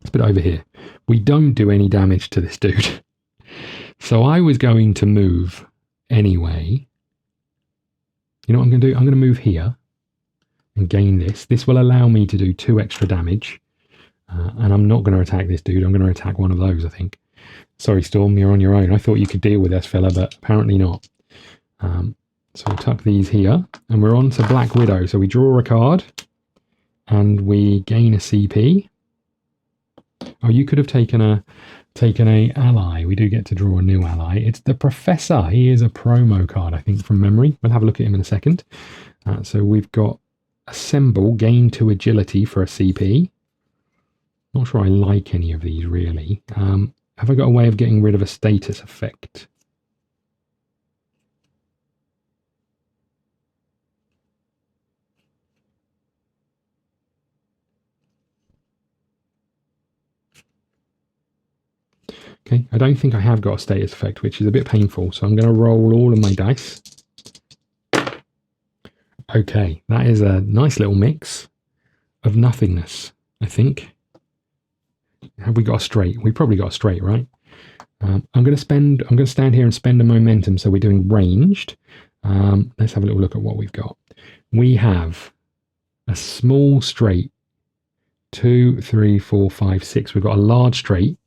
A: Let's put it over here. We don't do any damage to this dude. So I was going to move anyway. You know what I'm going to do? I'm going to move here and gain this. This will allow me to do 2 extra damage. And I'm not going to attack this dude. I'm going to attack one of those, I think. Sorry, Storm, you're on your own. I thought you could deal with this fella, but apparently not. So we'll tuck these here. And we're on to Black Widow. So we draw a card. And we gain a CP. Oh, you could have taken a ally. We do get to draw a new ally. It's the Professor. He is a promo card, I think, from memory. We'll have a look at him in a second. So we've got Assemble, gain 2 agility for a CP. Not sure I like any of these, really. Have I got a way of getting rid of a status effect? Okay, I don't think I have got a status effect, which is a bit painful. So I'm going to roll all of my dice. Okay, that is a nice little mix of nothingness, I think. Have we got a straight? We probably got a straight, right? I'm going to stand here and spend a momentum. So we're doing ranged. Let's have a little look at what we've got. We have a small straight. 2, 3, 4, 5, 6. We've got a large straight.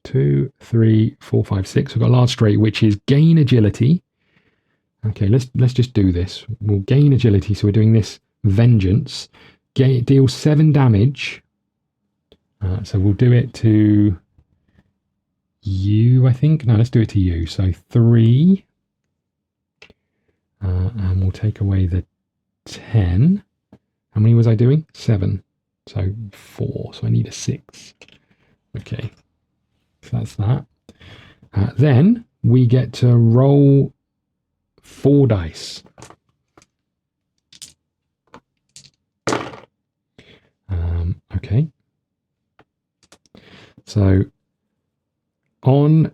A: 2, 3, 4, 5, 6. We've got a large straight, which is gain agility. Okay, let's just do this. We'll gain agility. So we're doing this vengeance. Deal 7 damage. So we'll do it to you, I think. No, let's do it to you. So 3. And we'll take away the 10. How many was I doing? 7. So 4. So I need a 6. Okay. So that's that. Then we get to roll 4 dice. Okay. So on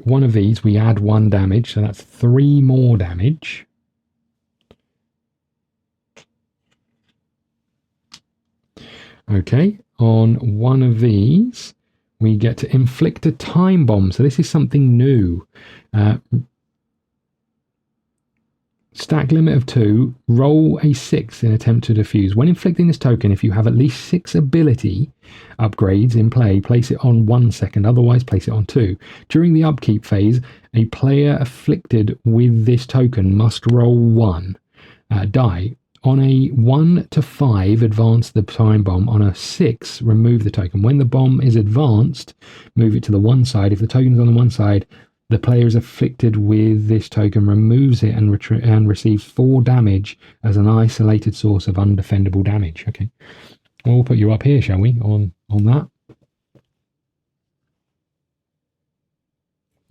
A: one of these, we add 1 damage. So that's 3 more damage. Okay. On one of these, we get to inflict a time bomb. So this is something new. Stack limit of 2. Roll a 6 in attempt to defuse. When inflicting this token, if you have at least 6 ability upgrades in play, place it on 1 second. Otherwise, place it on 2. During the upkeep phase, a player afflicted with this token must roll 1 die. On a 1 to 5, advance the time bomb. On a 6, remove the token. When the bomb is advanced, move it to the one side. If the token is on the one side, the player is afflicted with this token, removes it, and receives 4 damage as an isolated source of undefendable damage. Okay, we'll put you up here, shall we, on that?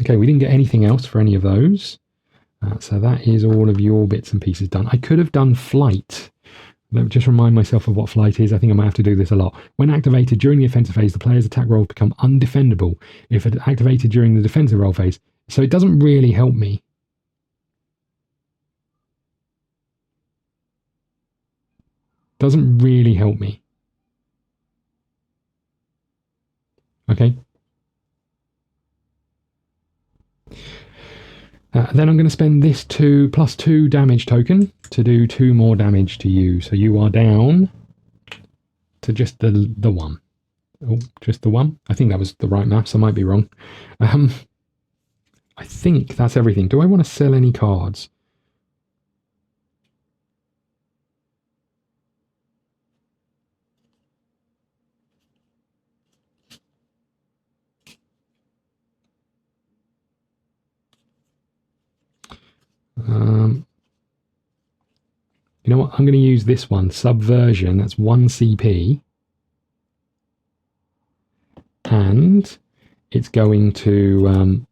A: Okay, we didn't get anything else for any of those. So that is all of your bits and pieces done. I could have done flight. Let me just remind myself of what flight is. I think I might have to do this a lot. When activated during the offensive phase, the player's attack rolls become undefendable. If it activated during the defensive roll phase, so it doesn't really help me. Doesn't really help me. Okay. Then I'm going to spend this 2 plus 2 damage token to do 2 more damage to you. So you are down to just the 1. Oh, just the 1. I think that was the right maths. I might be wrong. I think that's everything. Do I want to sell any cards? You know what? I'm going to use this one, Subversion. That's 1 CP. And it's going to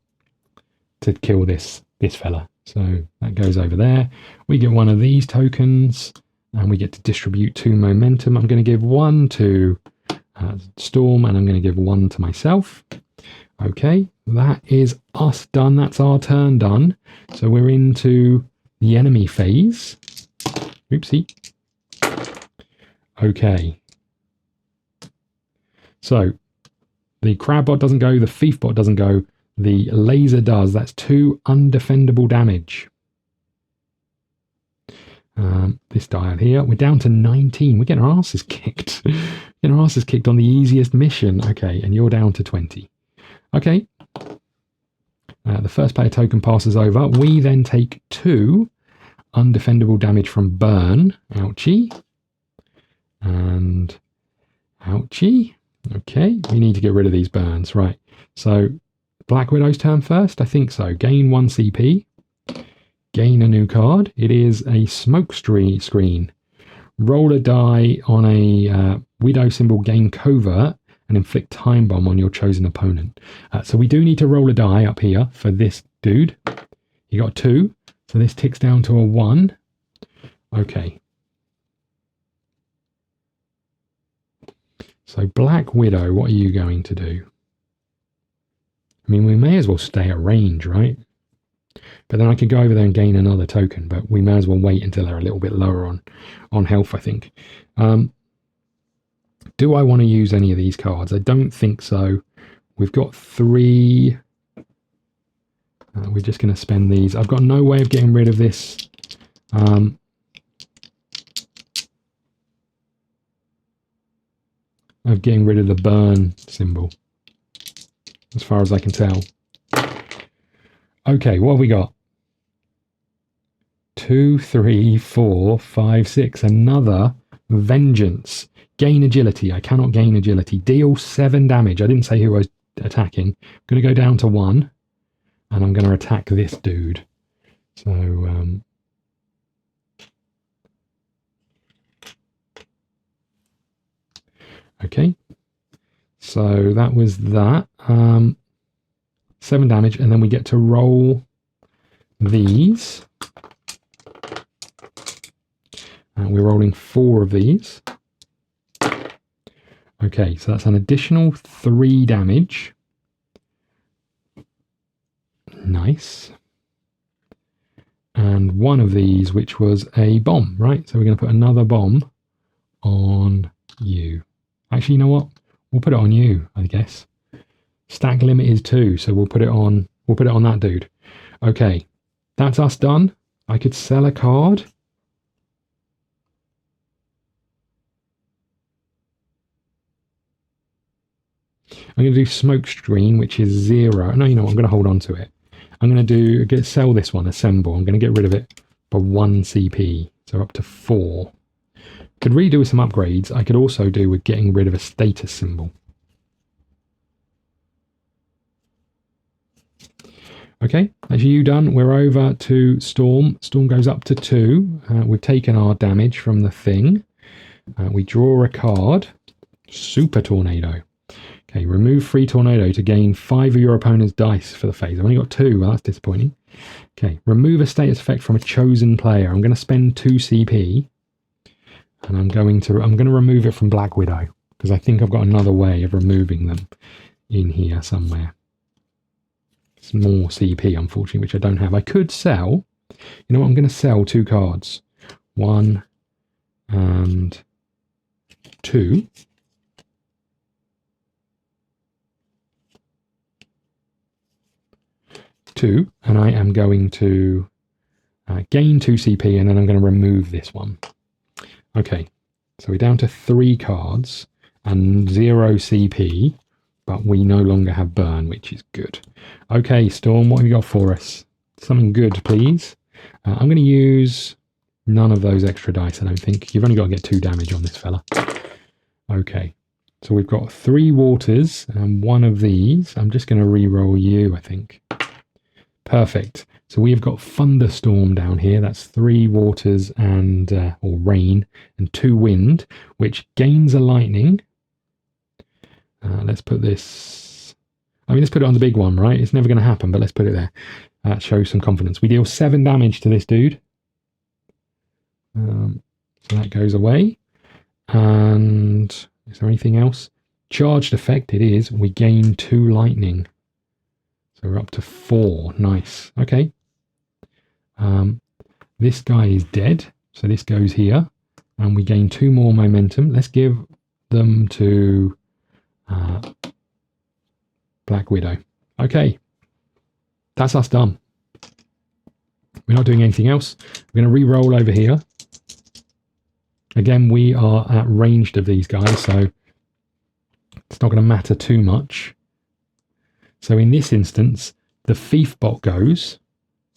A: kill this fella. So that goes over there. We get one of these tokens, and we get to distribute 2 momentum. I'm going to give 1 to Storm, and I'm going to give 1 to myself. Okay, that is us done. That's our turn done. So we're into the enemy phase. Oopsie. Okay. So the crab bot doesn't go, the thief bot doesn't go, the laser does. That's 2 undefendable damage. This dial here, we're down to 19. We're getting our asses kicked. Getting our asses kicked on the easiest mission. Okay, and you're down to 20. Okay. The first player token passes over. We then take 2 undefendable damage from burn. Ouchie. And ouchie. Okay, we need to get rid of these burns. Right. So Black Widow's turn first? I think so. Gain 1 CP. Gain a new card. It is a smoke screen. Roll a die on a Widow symbol, gain covert, and inflict time bomb on your chosen opponent. So we do need to roll a die up here for this dude. He got 2, so this ticks down to a 1. Okay. So Black Widow, what are you going to do? I mean, we may as well stay at range, right? But then I could go over there and gain another token, but we may as well wait until they're a little bit lower on health, I think. Do I want to use any of these cards? I don't think so. We've got 3. We're just going to spend these. I've got no way of getting rid of this. Of getting rid of the burn symbol, as far as I can tell. Okay, what have we got? 2, 3, 4, 5, 6. Another vengeance. Gain agility. I cannot gain agility. Deal 7 damage. I didn't say who I was attacking. I'm going to go down to 1, and I'm going to attack this dude. So, okay. So that was that. 7 damage, and then we get to roll these. We're rolling 4 of these. Okay, so that's an additional 3 damage. Nice. And 1 of these, which was a bomb, right? So we're going to put another bomb on you. Actually, you know what? We'll put it on you, I guess. Stack limit is 2, so we'll put it on that dude. Okay, that's us done. I could sell a card. I'm going to do smoke screen, which is 0. No, you know what? I'm going to hold on to it. I'm going to sell this one, assemble. I'm going to get rid of it for 1 CP, so up to 4. Could redo with some upgrades. I could also do with getting rid of a status symbol. Okay, that's you done. We're over to Storm. Storm goes up to 2. We've taken our damage from the thing. We draw a card. Super Tornado. Okay, remove 3 Tornado to gain 5 of your opponent's dice for the phase. I've only got 2. Well, that's disappointing. Okay, remove a status effect from a chosen player. I'm going to spend 2 CP. And I'm going to remove it from Black Widow, because I think I've got another way of removing them in here somewhere. It's more CP, unfortunately, which I don't have. I could sell. You know what? I'm going to sell 2 cards. 1 and 2. And I am going to gain 2 CP, and then I'm going to remove this one. Okay, so we're down to 3 cards and 0 CP, but we no longer have burn, which is good. Okay, Storm, what have you got for us? Something good, please. I'm going to use none of those extra dice, I don't think. You've only got to get 2 damage on this fella. Okay, so we've got 3 waters and 1 of these. I'm just going to re-roll you, I think. Perfect. So we have got thunderstorm down here. That's 3 waters and or rain and 2 wind, which gains a lightning. Let's put this. I mean, let's put it on the big one, right? It's never going to happen, but let's put it there. That shows some confidence. We deal 7 damage to this dude. So that goes away. And is there anything else? Charged effect. It is. We gain 2 lightning. So we're up to 4. Nice. Okay. This guy is dead. So this goes here. And we gain 2 more momentum. Let's give them to Black Widow. Okay. That's us done. We're not doing anything else. We're going to re-roll over here. Again, we are at ranged of these guys, so it's not going to matter too much. So in this instance, the thief bot goes.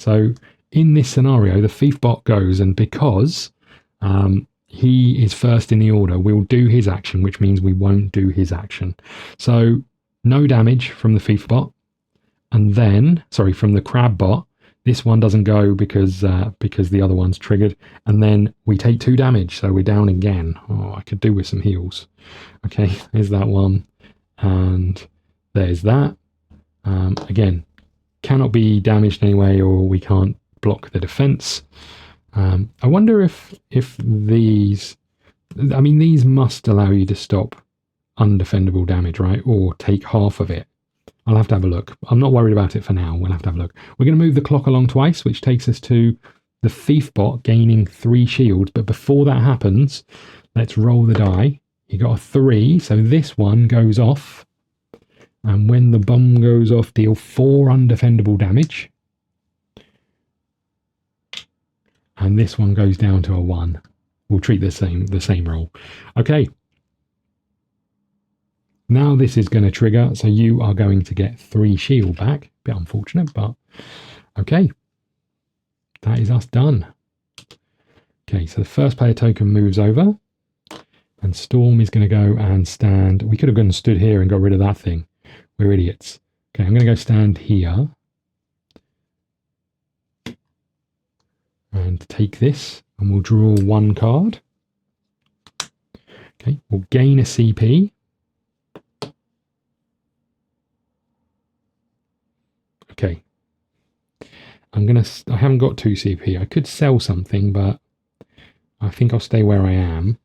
A: So in this scenario, the thief bot goes, and because he is first in the order, we'll do his action, which means we won't do his action. So no damage from the thief bot, and then, sorry, from the crab bot. This one doesn't go because the other one's triggered, and then we take 2 damage, so we're down again. Oh, I could do with some heals. Okay, there's that one, and there's that. Again, cannot be damaged anyway, or we can't block the defense. I wonder if these, I mean, these must allow you to stop undefendable damage, right? Or take half of it. I'll have to have a look. I'm not worried about it for now. We'll have to have a look. We're going to move the clock along twice, which takes us to the thief bot gaining 3 shield. But before that happens, let's roll the die. You got a 3, so this one goes off. And when the bomb goes off, deal 4 undefendable damage. And this one goes down to a 1. We'll treat the same roll. Okay. Now this is going to trigger, so you are going to get 3 shield back. Bit unfortunate, but okay. That is us done. Okay, so the first player token moves over, and Storm is going to go and stand. We could have gone and stood here and got rid of that thing. We're idiots. Okay, I'm going to go stand here and take this, and we'll draw 1 card. Okay, we'll gain a CP. Okay, I haven't got 2 CP. I could sell something, but I think I'll stay where I am.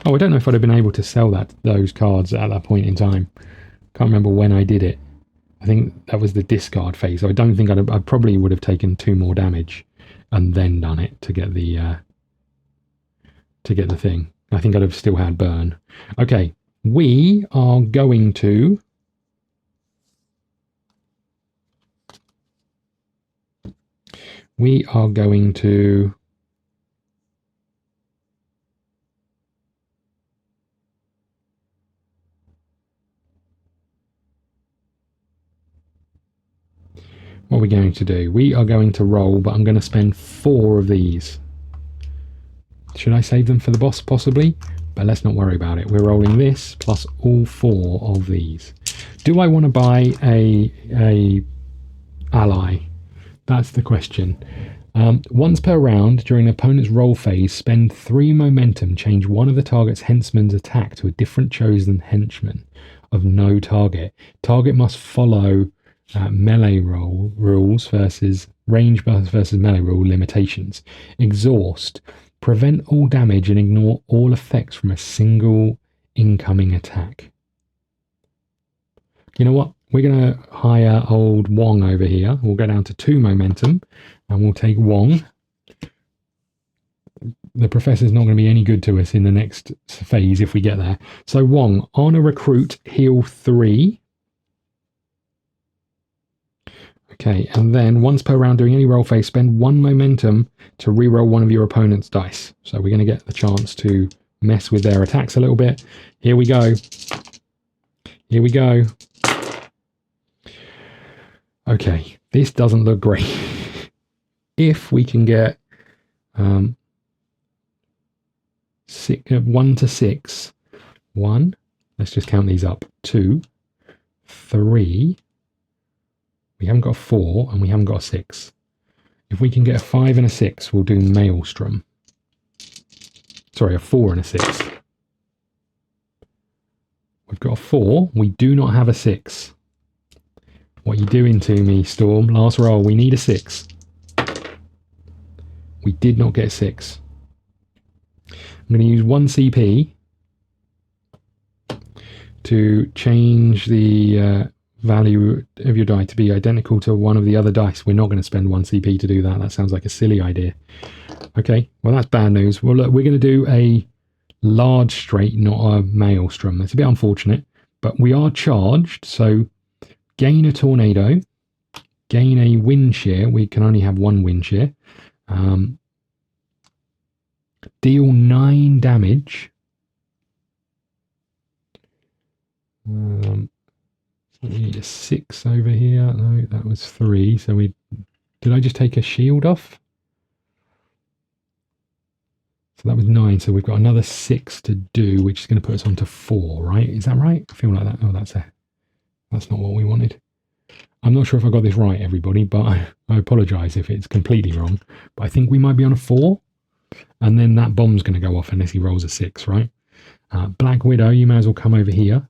A: Oh, I don't know if I'd have been able to sell those cards at that point in time. Can't remember when I did it. I think that was the discard phase. So I don't think I probably would have taken 2 more damage and then done it to get the thing. I think I'd have still had burn. Okay, we are going to what are we going to do? We are going to roll, but I'm going to spend 4 of these. Should I save them for the boss? Possibly, but let's not worry about it. We're rolling this plus all 4 of these. Do I want to buy a ally? That's the question. Once per round, during an opponent's roll phase, spend 3 momentum, change one of the target's henchman's attack to a different chosen henchman of no target. Target must follow melee roll rules versus range versus melee rule limitations. Exhaust. Prevent all damage and ignore all effects from a single incoming attack. You know what? We're going to hire old Wong over here. We'll go down to 2 momentum and we'll take Wong. The professor's not going to be any good to us in the next phase if we get there. So Wong, on a recruit, heal 3. Okay, and then once per round during any roll phase, spend 1 momentum to reroll one of your opponent's dice. So we're going to get the chance to mess with their attacks a little bit. Here we go. Here we go. Okay, this doesn't look great. If we can get 1 to 6, 1, let's just count these up, 2, 3, We haven't got a 4 and we haven't got a 6. If we can get a 5 and a 6, we'll do Maelstrom. Sorry, a 4 and a 6. We've got a 4. We do not have a 6. What are you doing to me, Storm? Last roll. We need a 6. We did not get a 6. I'm going to use 1 CP to change the value of your die to be identical to one of the other dice. We're not going to spend 1 CP to do that. That sounds like a silly idea. Okay, well, that's bad news. Well, look, we're going to do a large straight, not a Maelstrom. It's a bit unfortunate, but we are charged. So gain a tornado, gain a wind shear. We can only have 1 wind shear. Deal 9 damage. We need a 6 over here. No, that was 3. So did I just take a shield off? So that was 9. So we've got another 6 to do, which is going to put us on to 4, right? Is that right? I feel like that. Oh, that's not what we wanted. I'm not sure if I got this right, everybody, but I apologize if it's completely wrong. But I think we might be on a 4. And then that bomb's going to go off unless he rolls a 6, right? Black Widow, you may as well come over here.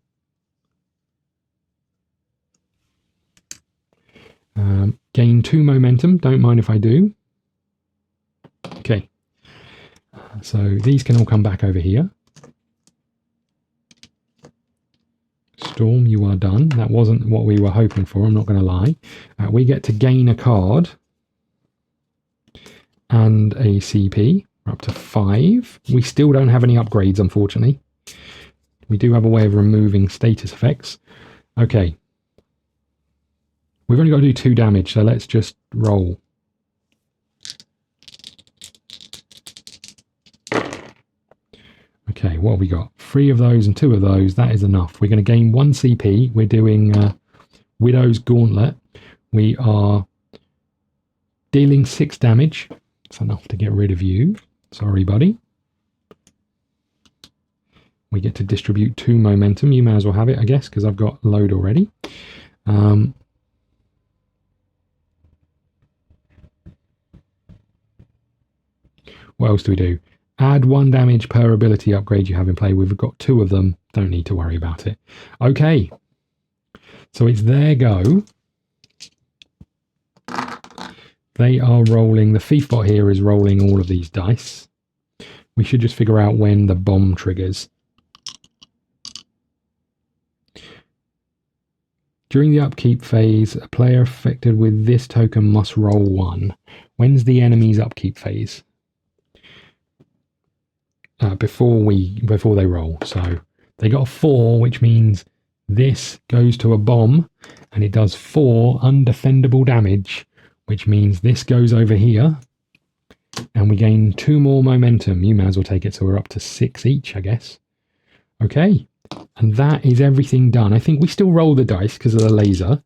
A: Gain 2 momentum. Don't mind if I do. Okay. So these can all come back over here. Storm, you are done. That wasn't what we were hoping for, I'm not going to lie. We get to gain a card and a CP. We're up to 5. We still don't have any upgrades, unfortunately. We do have a way of removing status effects. Okay. We've only got to do 2 damage, so let's just roll. Okay, what have we got? 3 of those and 2 of those. That is enough. We're going to gain 1 CP. We're doing Widow's Gauntlet. We are dealing 6 damage. That's enough to get rid of you. Sorry, buddy. We get to distribute 2 momentum. You may as well have it, I guess, because I've got load already. What else do we do? Add 1 damage per ability upgrade you have in play. We've got 2 of them. Don't need to worry about it. Okay. So it's their go. They are rolling. The thief bot here is rolling all of these dice. We should just figure out when the bomb triggers. During the upkeep phase, a player affected with this token must roll 1. When's the enemy's upkeep phase? Before they roll. So they got a 4, which means this goes to a bomb and it does 4 undefendable damage, which means this goes over here and we gain 2 more momentum. You may as well take it, so we're up to 6 each, I guess. Okay, and that is everything done. I think we still roll the dice because of the laser.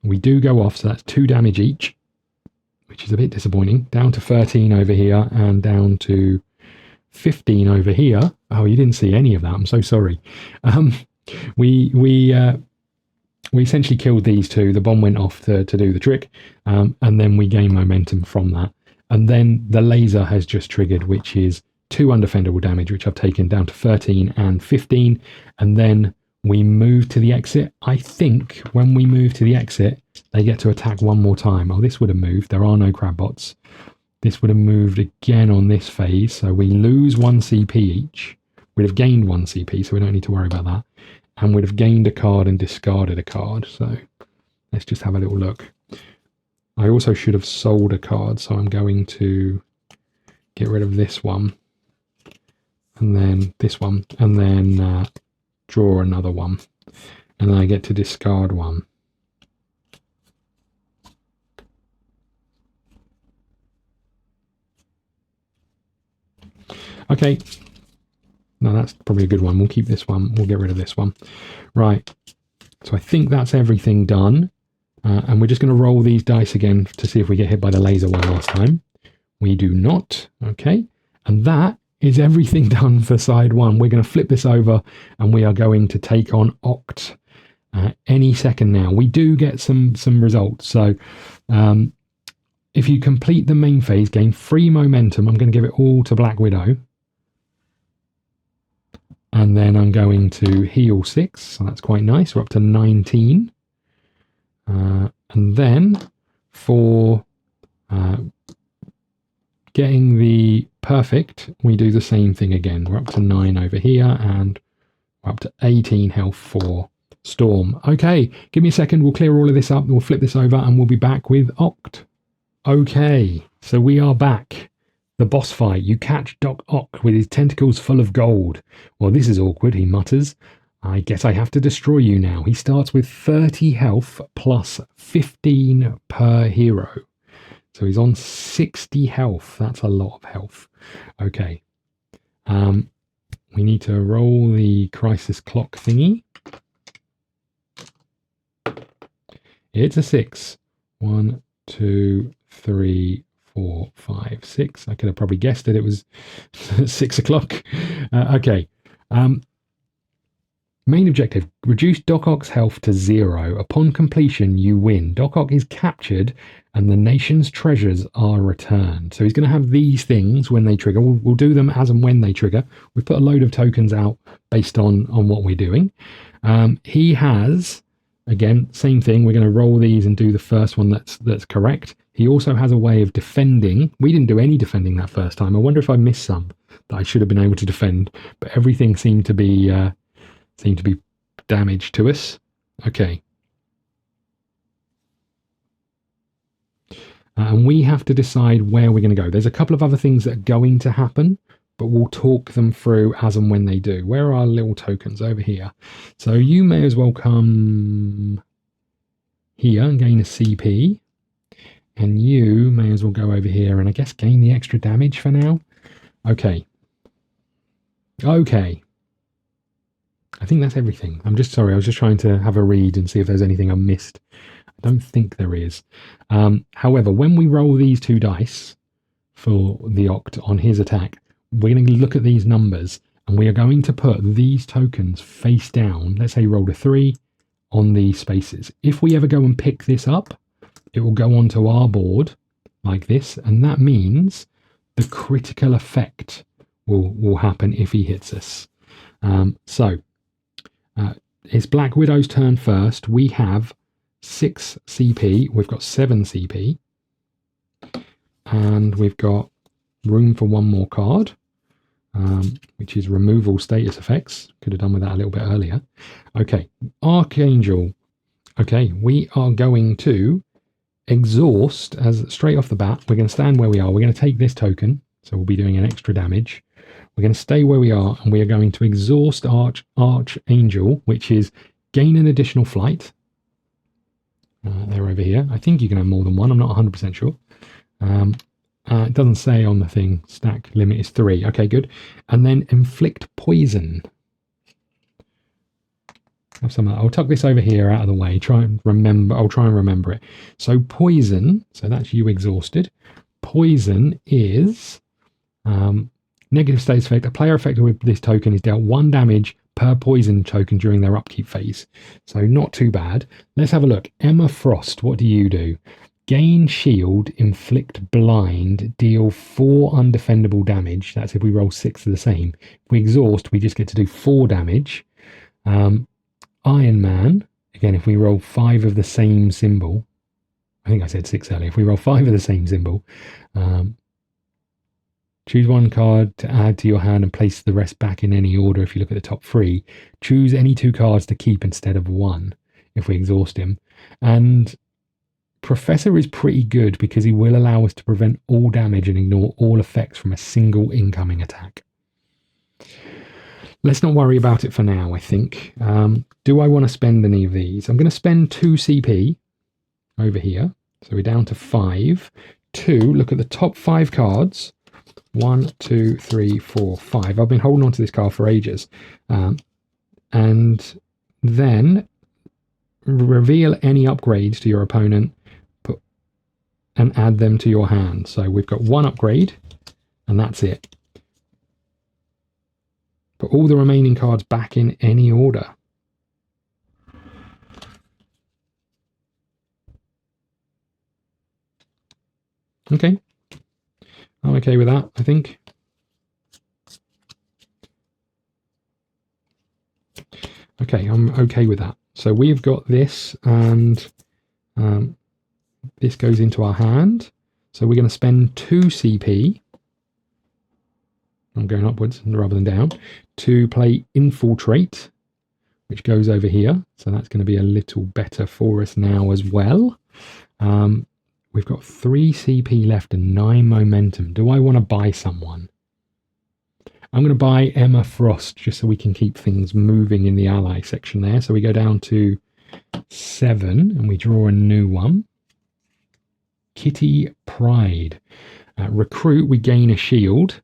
A: We do go off, so that's 2 damage each, which is a bit disappointing. Down to 13 over here and down to 15 over here. Oh, you didn't see any of that. I'm so sorry. We essentially killed these 2. The bomb went off to do the trick, and then we gain momentum from that. And then the laser has just triggered, which is 2 undefendable damage, which I've taken down to 13 and 15. And then we move to the exit. I think when we move to the exit, they get to attack 1 more time. Oh, this would have moved. There are no crab bots. This would have moved again on this phase. So we lose 1 CP each. We'd have gained 1 CP, so we don't need to worry about that. And we'd have gained a card and discarded a card. So let's just have a little look. I also should have sold a card, so I'm going to get rid of this one. And then this one. And then draw another one. And then I get to discard 1. Okay, no, that's probably a good one. We'll keep this one. We'll get rid of this one. Right, so I think that's everything done. And we're just going to roll these dice again to see if we get hit by the laser one last time. We do not. Okay, and that is everything done for side 1. We're going to flip this over and we are going to take on Oct. any second now. We do get some results. So if you complete the main phase, gain 3 momentum. I'm going to give it all to Black Widow. And then I'm going to heal 6. So that's quite nice. We're up to 19. And then for getting the perfect, we do the same thing again. We're up to 9 over here, and we're up to 18 health for Storm. Okay, give me a second. We'll clear all of this up. We'll flip this over, and we'll be back with Oct. Okay, so we are back. The boss fight. You catch Doc Ock with his tentacles full of gold. Well, this is awkward, he mutters. I guess I have to destroy you now. He starts with 30 health plus 15 per hero. So he's on 60 health. That's a lot of health. Okay. We need to roll the crisis clock thingy. It's a 6. 1, 2, 3, 4, 5, 6. I could have probably guessed that it was 6 o'clock. Okay. Main objective, reduce Doc Ock's health to 0. Upon completion, you win. Doc Ock is captured and the nation's treasures are returned. So he's going to have these things when they trigger. We'll do them as and when they trigger. We've put a load of tokens out based on what we're doing. He has, again, same thing. We're going to roll these and do the first one that's correct. He also has a way of defending. We didn't do any defending that first time. I wonder if I missed some that I should have been able to defend, but everything seemed to be damaged to us. Okay. And we have to decide where we're going to go. There's a couple of other things that are going to happen, but we'll talk them through as and when they do. Where are our little tokens? Over here. So you may as well come here and gain a CP. And you may as well go over here and I guess gain the extra damage for now. Okay. Okay. I think that's everything. I'm just sorry. I was just trying to have a read and see if there's anything I missed. I don't think there is. However, when we roll these 2 dice for the Oct on his attack, we're going to look at these numbers and we are going to put these tokens face down. Let's say roll a 3 on these spaces. If we ever go and pick this up, it will go onto our board like this. And that means the critical effect will happen if he hits us. It's Black Widow's turn first. We have 6 CP. We've got 7 CP. And we've got room for 1 more card, which is removal status effects. Could have done with that a little bit earlier. Okay, Archangel. Okay, we are going to exhaust, as straight off the bat, we're going to stand where we are. We're going to take this token, so we'll be doing an extra damage. We're going to stay where we are, and we are going to exhaust Archangel, which is gain an additional flight. They're over here. I think you can have more than 1. I'm not 100% sure. It doesn't say on the thing. Stack limit is 3. Okay, good. And then inflict poison. Have some of that. I'll tuck this over here out of the way. I'll try and remember it. So poison. So that's you exhausted. Poison is negative status effect. A player affected with this token is dealt 1 damage per poison token during their upkeep phase. So not too bad. Let's have a look. Emma Frost, what do you do? Gain shield, inflict blind, deal 4 undefendable damage. That's if we roll 6 of the same. If we exhaust, we just get to do 4 damage. Iron Man, again, if we roll 5 of the same symbol, I think I said 6 earlier. If we roll 5 of the same symbol, choose 1 card to add to your hand and place the rest back in any order. If you look at the top 3, choose any 2 cards to keep instead of 1 if we exhaust him. And Professor is pretty good because he will allow us to prevent all damage and ignore all effects from a single incoming attack. Let's not worry about it for now, I think. Do I want to spend any of these? I'm going to spend 2 CP over here. So we're down to 5. 2, look at the top 5 cards. 1, 2, 3, 4, 5. I've been holding on to this card for ages. And then reveal any upgrades to your opponent and add them to your hand. So we've got 1 upgrade and that's it. Put all the remaining cards back in any order. Okay. I'm okay with that, I think. Okay, I'm okay with that. So we've got this, and this goes into our hand. So we're going to spend 2 CP. I'm going upwards rather than down, to play Infiltrate, which goes over here. So that's going to be a little better for us now as well. We've got 3 CP left and 9 momentum. Do I want to buy someone? I'm going to buy Emma Frost just so we can keep things moving in the ally section there. So we go down to 7 and we draw a new one. Kitty Pride. Recruit, we gain a shield.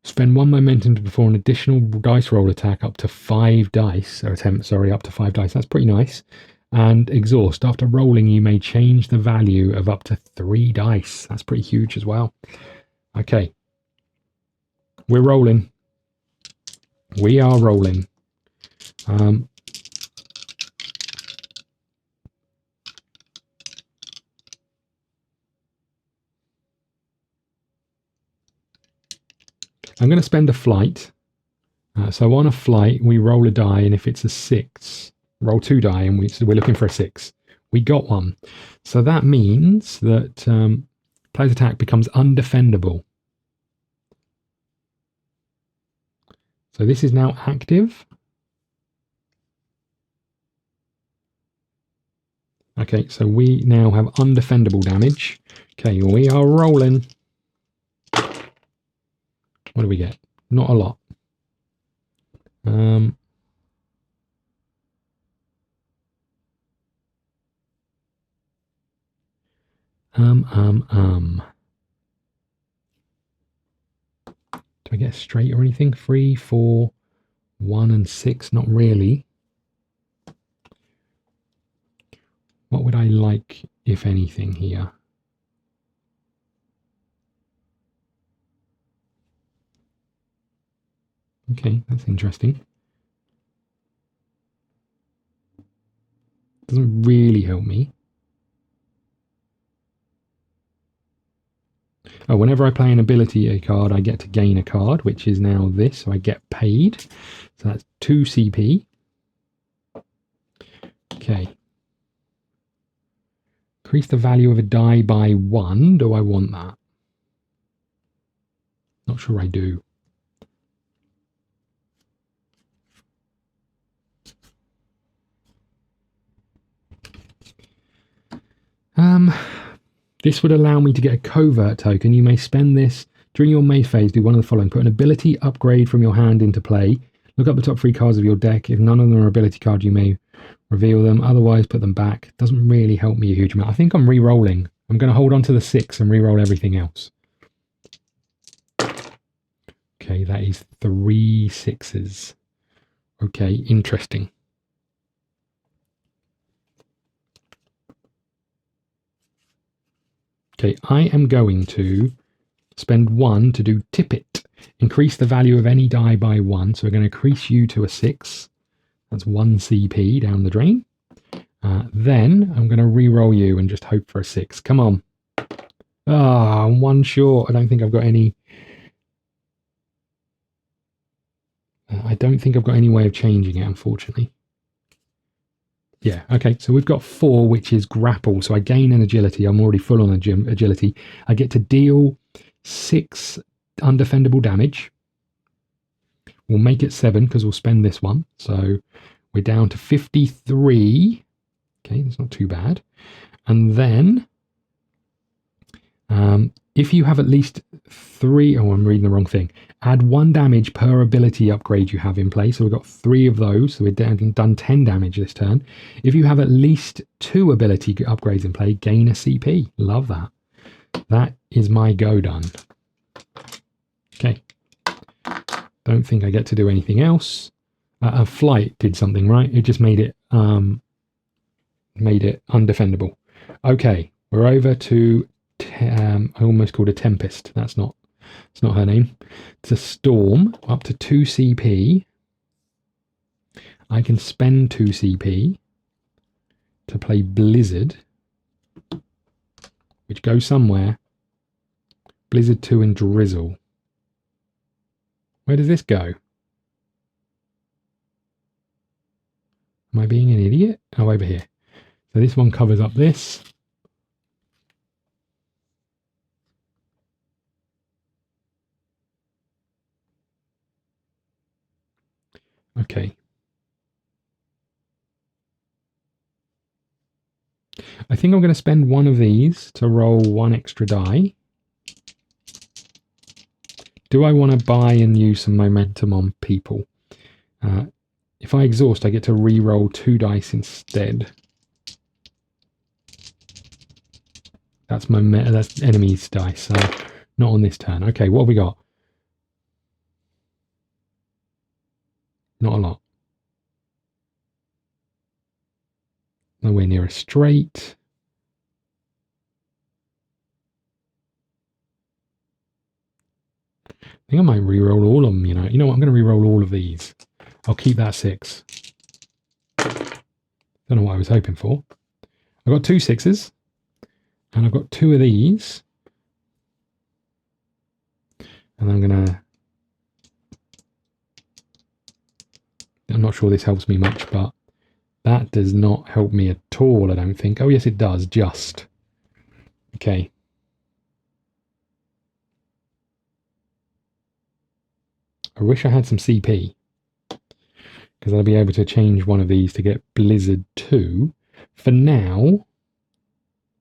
A: Spend 1 momentum to perform an additional dice roll attack up to 5 dice, or attempt, sorry, up to 5 dice. That's pretty nice. And exhaust. After rolling, you may change the value of up to 3 dice. That's pretty huge as well. Okay. We're rolling. We are rolling. I'm going to spend a flight. So on a flight, we roll a die, and if it's a 6, roll 2 die, and we're looking for a 6. We got one. So that means that player's attack becomes undefendable. So this is now active. Okay, so we now have undefendable damage. Okay, we are rolling. What do we get? Not a lot. Do I get straight or anything? 3, 4, 1, and 6? Not really. What would I like, if anything, here? Okay, that's interesting. Doesn't really help me. Oh, whenever I play an ability card, I get to gain a card, which is now this, so I get paid. So that's 2 CP. Okay. Increase the value of a die by 1. Do I want that? Not sure I do. This would allow me to get a covert token. You may spend this during your May phase. Do one of the following: put an ability upgrade from your hand into play. Look up the top 3 cards of your deck. If none of them are ability cards, you may reveal them. Otherwise, put them back. Doesn't really help me a huge amount. I think I'm re-rolling. I'm going to hold on to the 6 and re-roll everything else. Okay, that is 3 6s. Okay, interesting. Okay, I am going to spend 1 to do Tippet. Increase the value of any die by 1. So we're going to increase you to a 6. That's 1 CP down the drain. Then I'm going to re-roll you and just hope for a 6. Come on. Ah, 1 short. I don't think I've got any... I don't think I've got any way of changing it, unfortunately. Yeah, okay, so we've got 4, which is grapple. So I gain an agility. I'm already full on agility. I get to deal 6 undefendable damage. We'll make it 7 because we'll spend this one. So we're down to 53. Okay, that's not too bad. And then if you have at least 3... Oh, I'm reading the wrong thing. Add 1 damage per ability upgrade you have in play. So we've got 3 of those. So we've done 10 damage this turn. If you have at least 2 ability upgrades in play, gain a CP. Love that. That is my go done. Okay. Don't think I get to do anything else. A flight did something, right? It just made it undefendable. Okay, we're over to... I almost called a Tempest. It's not her name. It's a Storm, up to 2 CP. I can spend 2 CP to play Blizzard. which goes somewhere. Blizzard 2 and Drizzle. Where does this go? Am I being an idiot? Oh, over here. So this one covers up this. Okay. I think I'm going to spend one of these to roll one extra die. Do I want to buy and use some momentum on people? If I exhaust, I get to re-roll 2 dice instead. That's that's enemy's dice, so not on this turn. Okay, what have we got? Not a lot. Nowhere near a straight. I think I might re-roll all of them, you know. You know what, I'm going to re-roll all of these. I'll keep that 6. Don't know what I was hoping for. I've got 2 6s. And I've got 2 of these. And I'm not sure this helps me much, but that does not help me at all, I don't think. Oh, yes, it does, just. Okay. I wish I had some CP, because I'll be able to change one of these to get Blizzard 2. For now,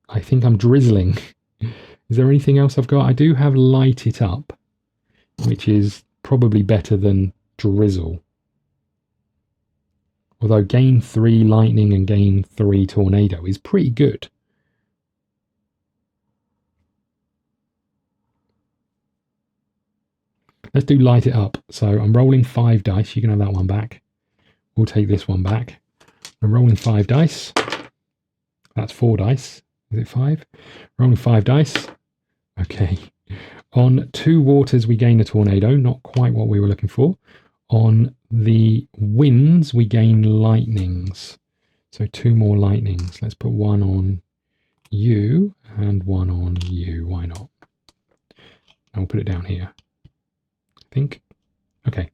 A: I think I'm drizzling. Is there anything else I've got? I do have Light It Up, which is probably better than Drizzle. Although gain 3 lightning and gain 3 tornado is pretty good. Let's do Light It Up. So I'm rolling 5 dice. You can have that one back. We'll take this one back. I'm rolling 5 dice. That's 4 dice. Is it 5? Rolling 5 dice. Okay. On 2 waters, we gain a tornado. Not quite what we were looking for. On the winds, we gain lightnings. So 2 more lightnings. Let's put 1 on you and 1 on you. Why not? And we'll put it down here. I think. Okay.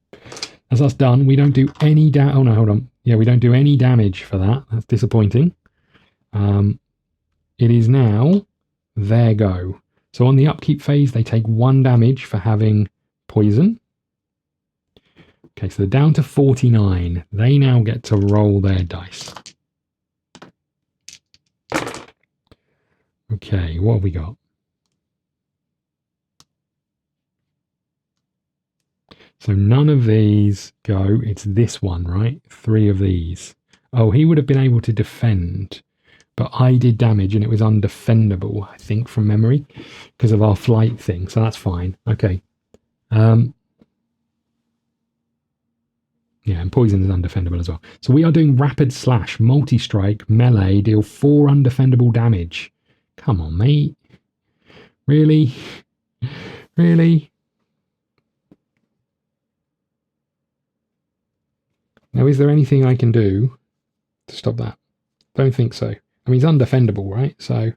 A: As that's done, we don't do any damage. Oh no, hold on. Yeah, we don't do any damage for that. That's disappointing. It is now their go. So on the upkeep phase, they take 1 damage for having poison. Okay, so they're down to 49. They now get to roll their dice. Okay, what have we got? So none of these go. It's this one, right? 3 of these. Oh, he would have been able to defend. But I did damage and it was undefendable, I think, from memory, because of our flight thing. So that's fine. Okay. Yeah, and poison is undefendable as well. So we are doing rapid slash, multi-strike, melee, deal 4 undefendable damage. Come on, mate. Really? Really? Now, is there anything I can do to stop that? Don't think so. I mean, it's undefendable, right? So,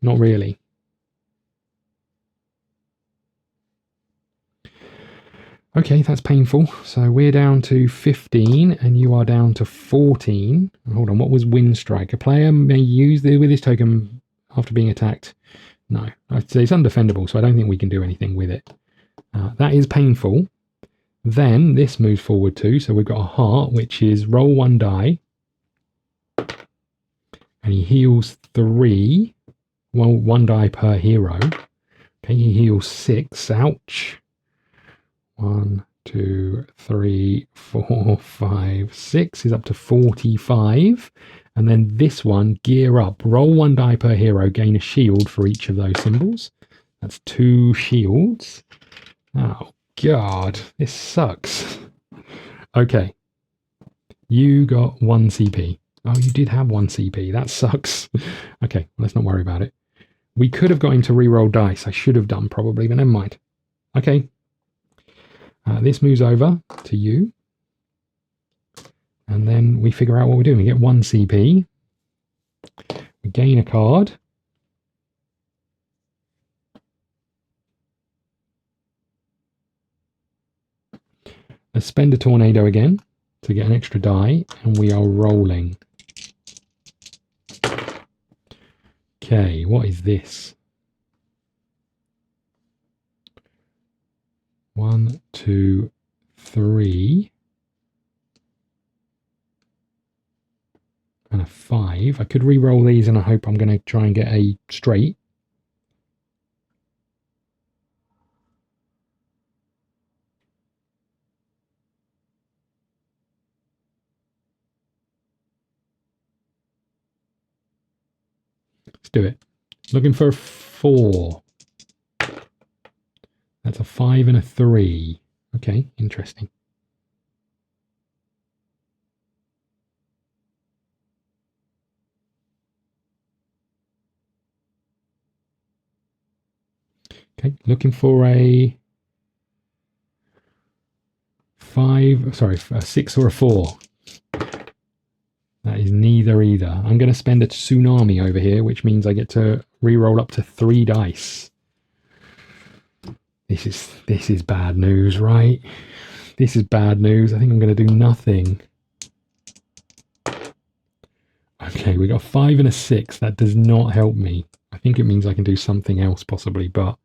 A: not really. Okay, that's painful. So we're down to 15 and you are down to 14. Hold on, what was Wind Strike? A player may use with this token after being attacked. No, it's undefendable, so I don't think we can do anything with it. That is painful. Then this moves forward too. So we've got a heart, which is roll 1 die. And he heals 3. Well, 1 die per hero. Okay, he heals 6. Ouch. 1, 2, 3, 4, 5, 6 is up to 45. And then this one, gear up. Roll 1 die per hero, gain a shield for each of those symbols. That's 2 shields. Oh, God, this sucks. Okay. You got 1 CP. Oh, you did have 1 CP. That sucks. Okay, let's not worry about it. We could have got him to reroll dice. I should have done probably, but never mind. Okay. This moves over to you. And then we figure out what we're doing. We get 1 CP. We gain a card. Let's spend a tornado again to get an extra die, and we are rolling. Okay, what is this? 1, 2, 3. And a 5. I could re-roll these and I hope I'm going to try and get a straight. Let's do it. Looking for a 4. That's a 5 and a 3. Okay, interesting. Okay, looking for a 5, sorry, a 6 or a 4. That is neither either. I'm going to spend a tsunami over here, which means I get to re-roll up to 3 dice. This is bad news, right? This is bad news. I think I'm going to do nothing. Okay, we got a 5 and a 6. That does not help me. I think it means I can do something else possibly, but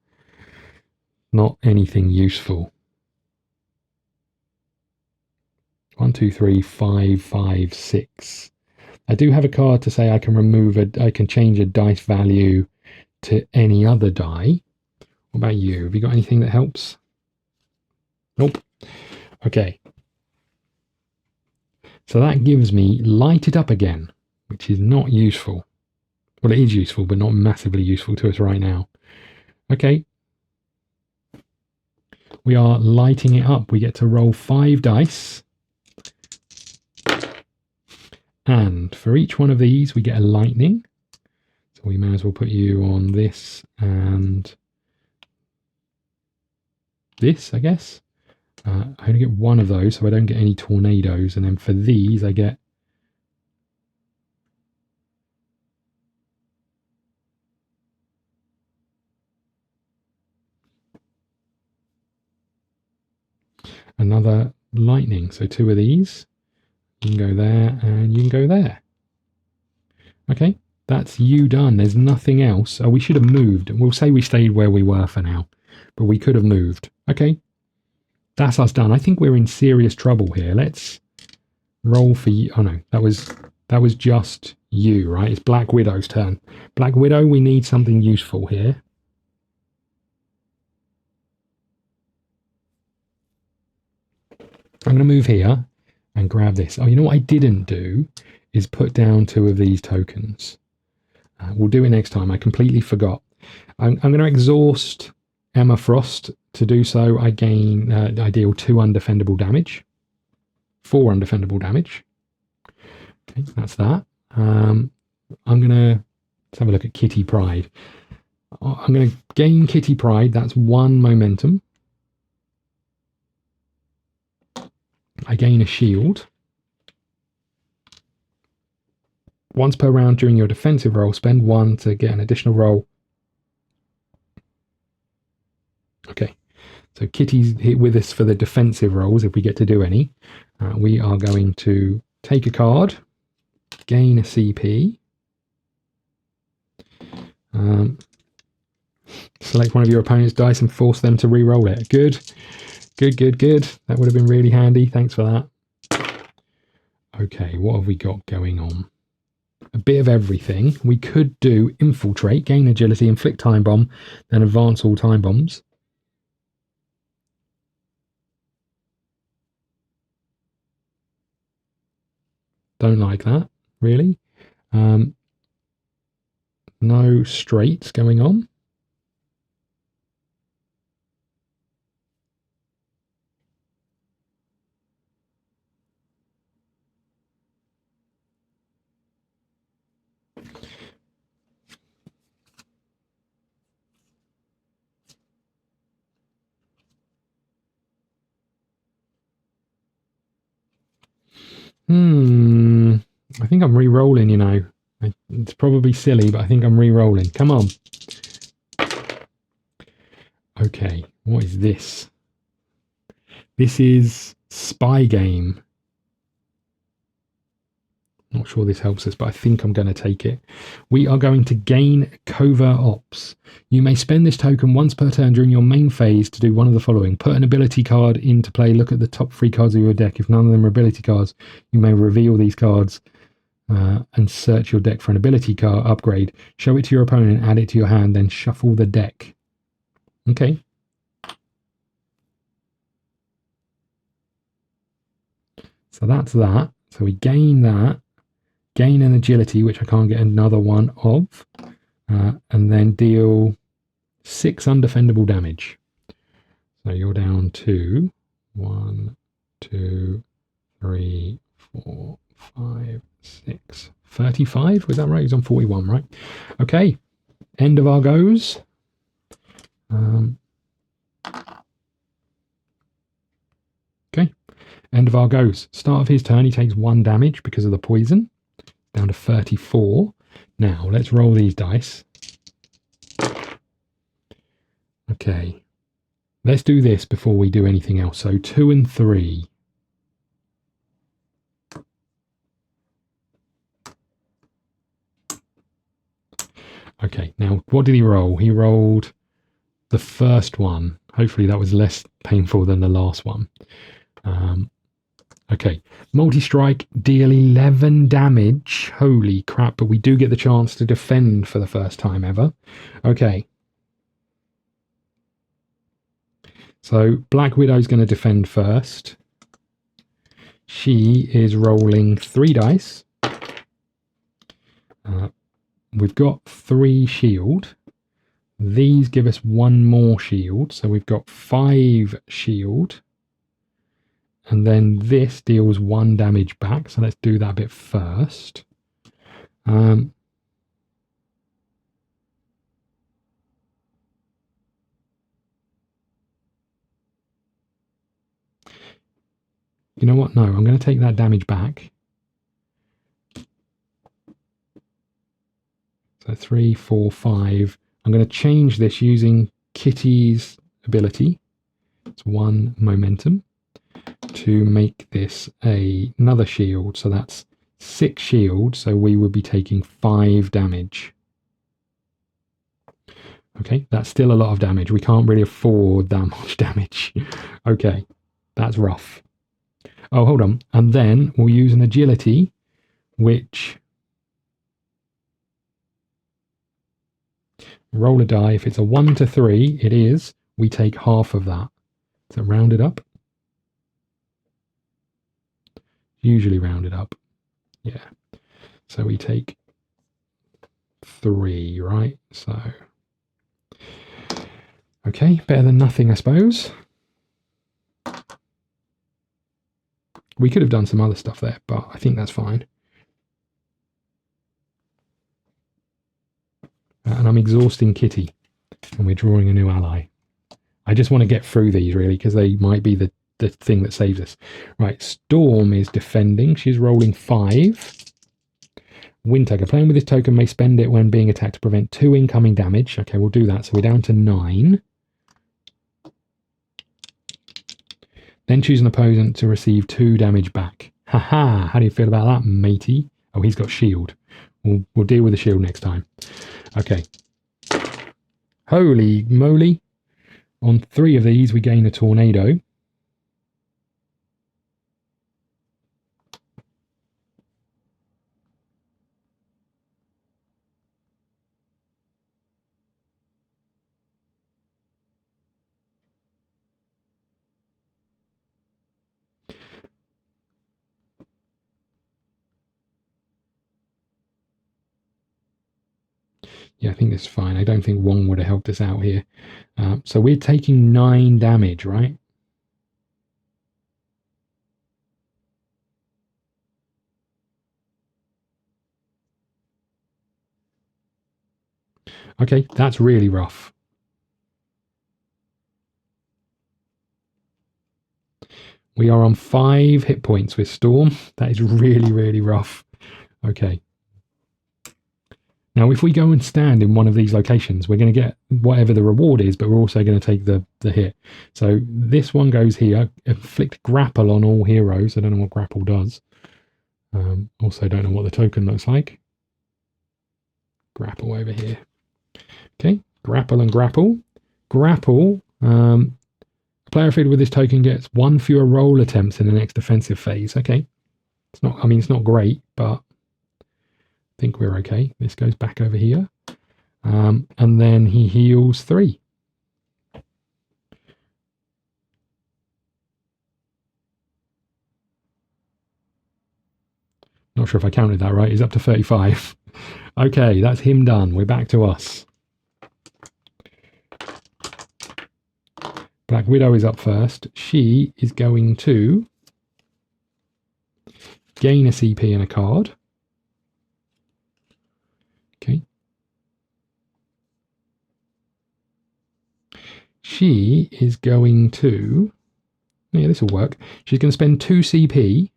A: not anything useful. 1, 2, 3, 5, 5, 6. I do have a card to say I can change a dice value to any other die. What about you? Have you got anything that helps? Nope. Okay. So that gives me light it up again, which is not useful. Well, it is useful, but not massively useful to us right now. Okay. We are lighting it up. We get to roll 5 dice. And for each one of these, we get a lightning. So we may as well put you on this and this, I guess. I only get one of those, so I don't get any tornadoes. And then for these, I get another lightning. So 2 of these. You can go there and you can go there. Okay, that's you done. There's nothing else. Oh, we should have moved. We'll say we stayed where we were for now, but we could have moved. Okay, that's us done. I think we're in serious trouble here. Let's roll for you. Oh no, that was just you, right? It's Black Widow's turn. Black Widow, we need something useful here. I'm going to move here and grab this. Oh, you know what I didn't do is put down 2 of these tokens. We'll do it next time. I completely forgot. I'm going to exhaust Emma Frost. To do so, I deal 2 undefendable damage. 4 undefendable damage. Okay, that's that. I'm going to let's have a look at Kitty Pride. I'm going to gain Kitty Pride. That's 1 momentum. I gain a shield. Once per round during your defensive roll, spend 1 to get an additional roll. Okay, so Kitty's here with us for the defensive rolls, if we get to do any. We are going to take a card, gain a CP, select one of your opponent's dice and force them to re-roll it. Good. That would have been really handy. Thanks for that. Okay, what have we got going on? A bit of everything. We could do infiltrate, gain agility, inflict time bomb, then advance all time bombs. Don't like that, really. No straights going on. I think I'm re-rolling, you know. It's probably silly, but I think I'm re-rolling. Come on. Okay, what is this? This is Spy game. Not sure this helps us, but I think I'm going to take it. We are going to gain covert ops. You may spend this token once per turn during your main phase to do one of the following. Put an ability card into play. Look at the top 3 cards of your deck. If none of them are ability cards, you may reveal these cards and search your deck for an ability card upgrade. Show it to your opponent, add it to your hand, then shuffle the deck. Okay. So that's that. So we gain that. Gain an agility, which I can't get another one of, and then deal 6 undefendable damage. So you're down to 1, 2, 3, 4, 5, 6, 35. Was that right? He's on 41, right? Okay. End of our goes. Okay. End of our goes. Start of his turn, he takes 1 damage because of the poison. Down to 34. Now, let's roll these dice. Okay. Let's do this before we do anything else. So 2 and 3. Okay, now what did he roll? He rolled the first one. Hopefully that was less painful than the last one. Okay, multi-strike, deal 11 damage. Holy crap, but we do get the chance to defend for the first time ever. Okay. So Black Widow's going to defend first. She is rolling 3 dice. We've got 3 shield. These give us 1 more shield, so we've got 5 shield. And then this deals 1 damage back, so let's do that bit first. You know what? No, I'm going to take that damage back. So 3, 4, 5. I'm going to change this using Kitty's ability. It's 1 momentum to make this another shield. So that's 6 shield. So we would be taking 5 damage. Okay, that's still a lot of damage. We can't really afford that much damage. Okay, that's rough. Oh, hold on. And then we'll use an agility, which... Roll a die. If it's a 1 to 3, it is. We take half of that. So round it up. Usually rounded up. Yeah. So we take 3, right? So... Okay, better than nothing, I suppose. We could have done some other stuff there, but I think that's fine. And I'm exhausting Kitty, and we're drawing a new ally. I just want to get through these, really, because they might be the thing that saves us. Right, Storm is defending. She's rolling 5. Windtaker, playing with this token, may spend it when being attacked to prevent 2 incoming damage. Okay, we'll do that. So we're down to 9. Then choose an opponent to receive 2 damage back. Haha, how do you feel about that, matey? Oh, he's got shield. We'll deal with the shield next time. Okay. Holy moly. On 3 of these, we gain a tornado. Yeah, I think this is fine. I don't think 1 would have helped us out here. So we're taking 9 damage, right? Okay, that's really rough. We are on 5 hit points with Storm. That is really, really rough. Okay. Now, if we go and stand in one of these locations, we're going to get whatever the reward is, but we're also going to take the hit. So this one goes here. Inflict grapple on all heroes. I don't know what grapple does. Also don't know what the token looks like. Grapple over here. Okay, grapple and grapple. Grapple. Player fitted with this token gets one fewer roll attempts in the next defensive phase. Okay, it's not. I mean, it's not great, but I think we're okay. This goes back over here, and then he heals 3. Not sure if I counted that right. He's up to 35. Okay, that's him done. We're back to us. Black Widow is up first. She is going to gain a CP and a card. Okay. She is going to... Yeah, this will work. She's going to spend 2 CP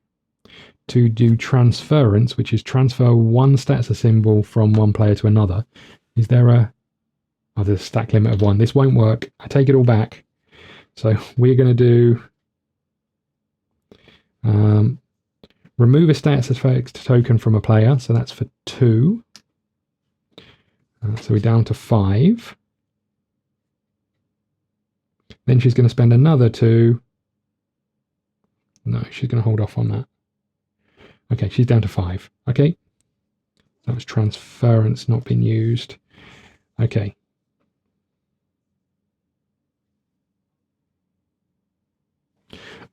A: to do transference, which is transfer one status symbol from one player to another. Is there a... Oh, there's a stack limit of 1. This won't work. I take it all back. So we're going to do remove a status effect token from a player. So that's for 2. So we're down to 5. Then she's going to spend another 2. No, she's going to hold off on that. Okay, she's down to 5. Okay. That was transference not been used. Okay.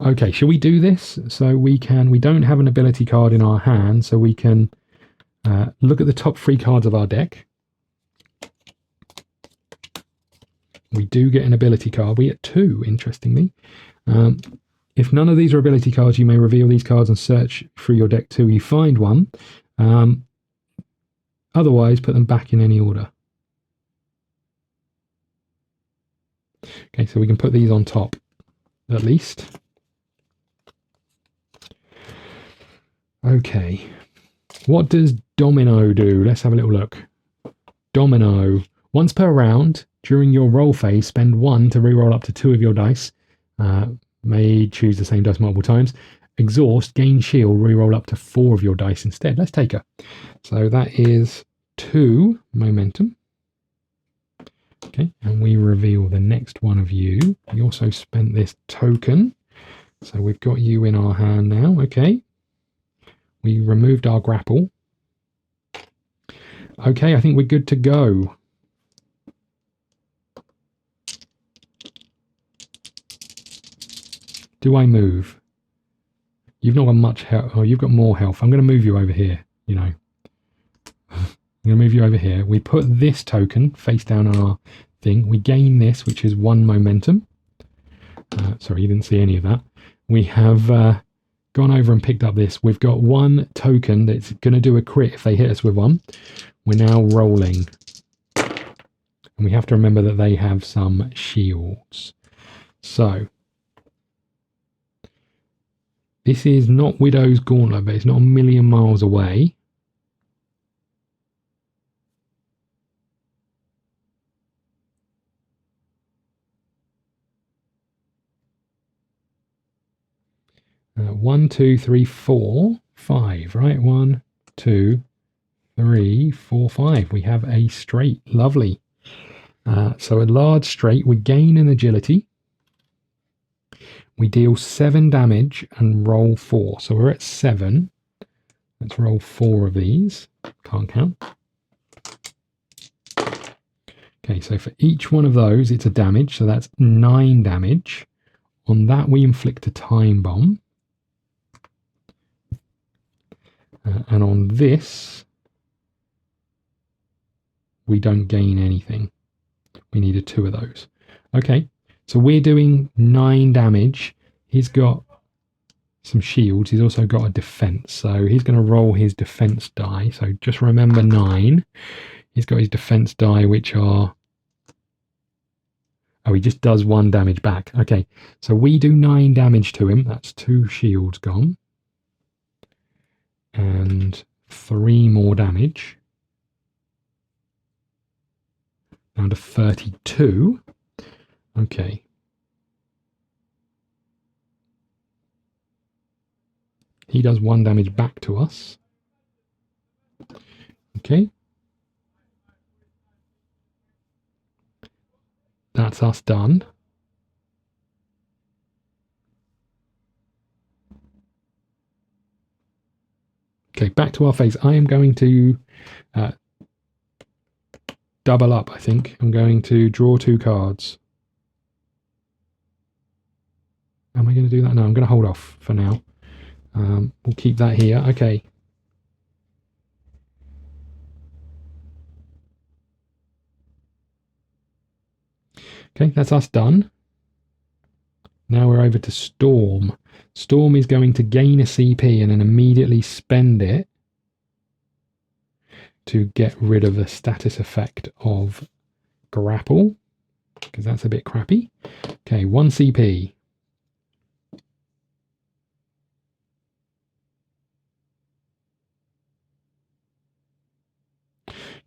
A: Okay, shall we do this? So we don't have an ability card in our hand, so we can look at the top 3 cards of our deck. We do get an ability card. We get 2, interestingly. If none of these are ability cards, you may reveal these cards and search through your deck till you find one. Otherwise, put them back in any order. Okay, so we can put these on top, at least. Okay, what does Domino do? Let's have a little look. Domino. Once per round, during your roll phase, spend 1 to reroll up to 2 of your dice. May choose the same dice multiple times. Exhaust, gain shield, reroll up to 4 of your dice instead. Let's take her. So that is 2 momentum. Okay, and we reveal the next one of you. We also spent this token. So we've got you in our hand now. Okay. We removed our grapple. Okay, I think we're good to go. Do I move? You've not got much health. Oh, you've got more health. I'm going to move you over here, you know. I'm going to move you over here. We put this token face down on our thing. We gain this, which is 1 momentum. Sorry, you didn't see any of that. We have gone over and picked up this. We've got 1 token that's going to do a crit if they hit us with 1. We're now rolling. And we have to remember that they have some shields. So, this is not Widow's Gauntlet, but it's not a million miles away. One, two, three, four, 5, right? 1, 2, 3, 4, 5. We have a straight. Lovely. So a large straight. We gain an agility. We deal 7 damage and roll 4. So we're at 7. Let's roll 4 of these. Can't count. Okay, so for each one of those, it's a damage. So that's 9 damage. On that, we inflict a time bomb. And on this, we don't gain anything. We needed 2 of those. Okay, so we're doing 9 damage. He's got some shields. He's also got a defense. So he's going to roll his defense die. So just remember 9. He's got his defense die, which are... Oh, he just does 1 damage back. Okay, so we do 9 damage to him. That's 2 shields gone. And 3 more damage. Down to 32. Okay. He does 1 damage back to us. Okay. That's us done. Okay, back to our phase. I am going to double up, I think. I'm going to draw 2 cards. Am I going to do that? No, I'm going to hold off for now. We'll keep that here. Okay. Okay, that's us done. Now we're over to Storm. Storm is going to gain a CP and then immediately spend it to get rid of the status effect of Grapple, because that's a bit crappy. Okay, 1 CP.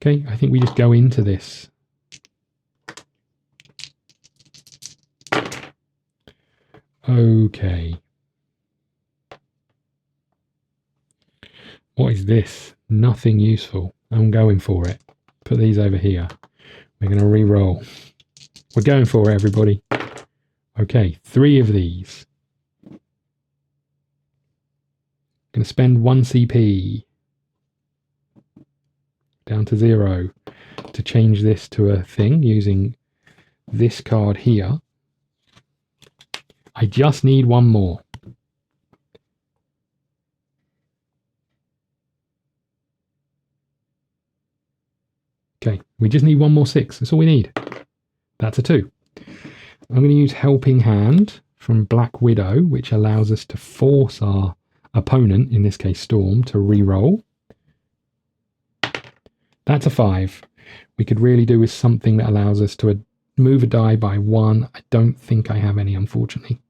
A: Okay, I think we just go into this. Okay. What is this? Nothing useful. I'm going for it. Put these over here. We're going to re-roll. We're going for it, everybody. Okay, 3 of these. Going to spend 1 CP. Down to 0 to change this to a thing using this card here. I just need 1 more. Okay, we just need 1 more 6. That's all we need. That's a 2. I'm going to use Helping Hand from Black Widow, which allows us to force our opponent, in this case Storm, to re-roll. That's a 5. We could really do with something that allows us to move a die by 1. I don't think I have any, unfortunately.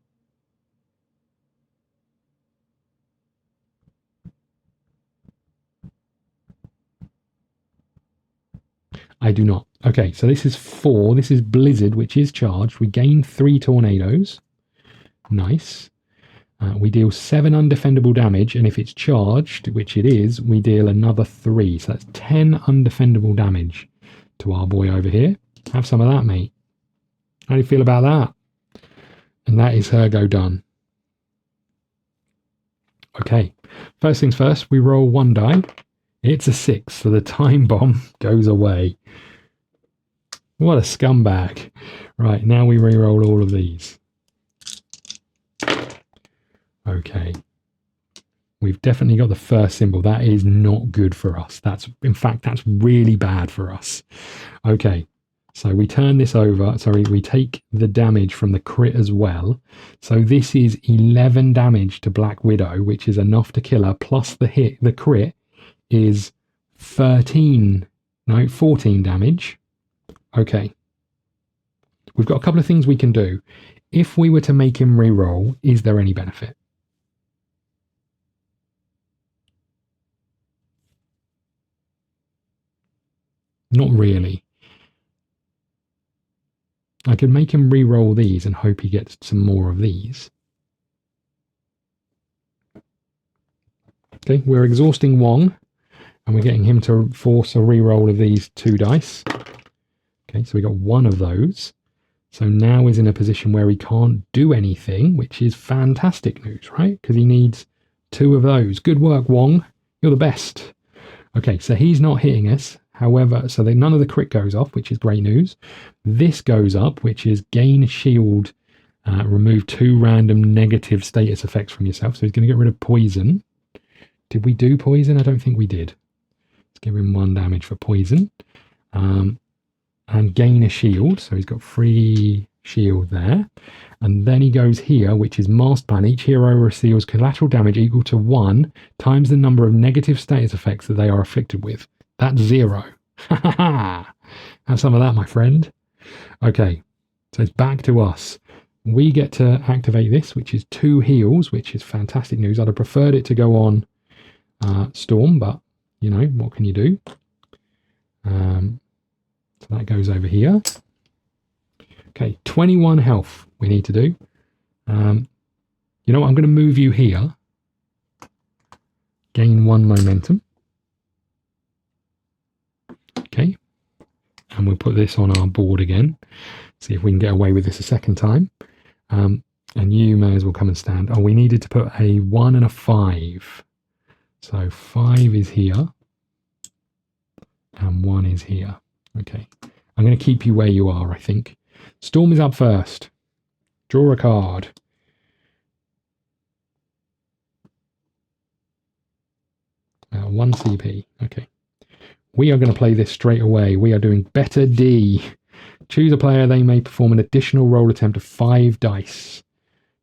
A: I do not. Okay, so this is 4. This is Blizzard, which is charged. We gain 3 tornadoes. Nice. We deal 7 undefendable damage, and if it's charged, which it is, we deal another 3. So that's 10 undefendable damage to our boy over here. Have some of that, mate. How do you feel about that? And that is her go done. Okay, first things first, we roll 1 die. It's a 6, so the time bomb goes away. What a scumbag. Right, now we re-roll all of these. Okay. We've definitely got the first symbol. That is not good for us. In fact, that's really bad for us. Okay. So we turn this over. Sorry, we take the damage from the crit as well. So this is 11 damage to Black Widow, which is enough to kill her, plus the hit. The crit is 14 damage. Okay. We've got a couple of things we can do. If we were to make him re-roll, is there any benefit? Not really. I could make him re-roll these and hope he gets some more of these. Okay, we're exhausting Wong, and we're getting him to force a re-roll of these 2 dice. Okay, so we got 1 of those. So now he's in a position where he can't do anything, which is fantastic news, right? Because he needs 2 of those. Good work, Wong. You're the best. Okay, so he's not hitting us. However, so none of the crit goes off, which is great news. This goes up, which is gain shield, remove 2 random negative status effects from yourself. So he's going to get rid of poison. Did we do poison? I don't think we did. Let's give him 1 damage for poison. And gain a shield. So he's got 3 shield there. And then he goes here, which is Master Plan. Each hero receives collateral damage equal to 1 times the number of negative status effects that they are afflicted with. That's 0. Have some of that, my friend. Okay, so it's back to us. We get to activate this, which is 2 heals, which is fantastic news. I'd have preferred it to go on Storm, but, you know, what can you do? So that goes over here. Okay, 21 health we need to do. You know what? I'm going to move you here. Gain 1 momentum. Okay. And we'll put this on our board again. See if we can get away with this a second time. And you may as well come and stand. Oh, we needed to put a 1 and a 5. So 5 is here. And 1 is here. Okay. I'm going to keep you where you are, I think. Storm is up first. Draw a card. One CP. Okay. We are going to play this straight away. We are doing better D. Choose a player. They may perform an additional roll attempt of 5 dice.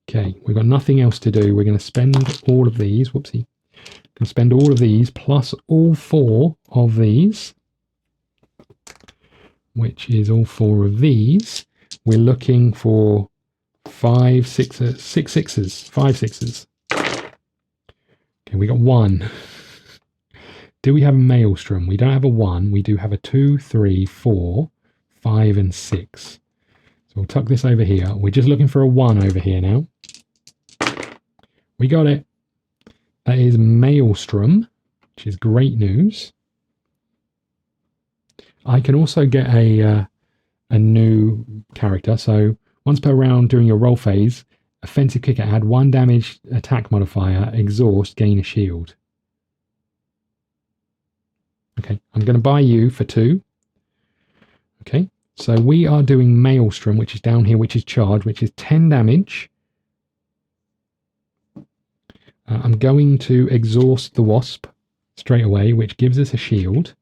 A: Okay. We've got nothing else to do. We're going to spend all of these. Whoopsie. Going to spend all of these plus all 4 of these. Which is all 4 of these. We're looking for 5 sixes, 6 sixes, 5 sixes. Okay, we got 1. Do we have a maelstrom? We don't have a 1. We do have a 2, 3, 4, 5, and 6. So we'll tuck this over here. We're just looking for a 1 over here now. We got it. That is maelstrom, which is great news. I can also get a new character. So once per round during your roll phase, offensive kicker, add 1 damage attack modifier, exhaust, gain a shield. Okay, I'm going to buy you for 2. Okay, so we are doing maelstrom, which is down here, which is charge, which is 10 damage. I'm going to exhaust the wasp straight away, which gives us a shield,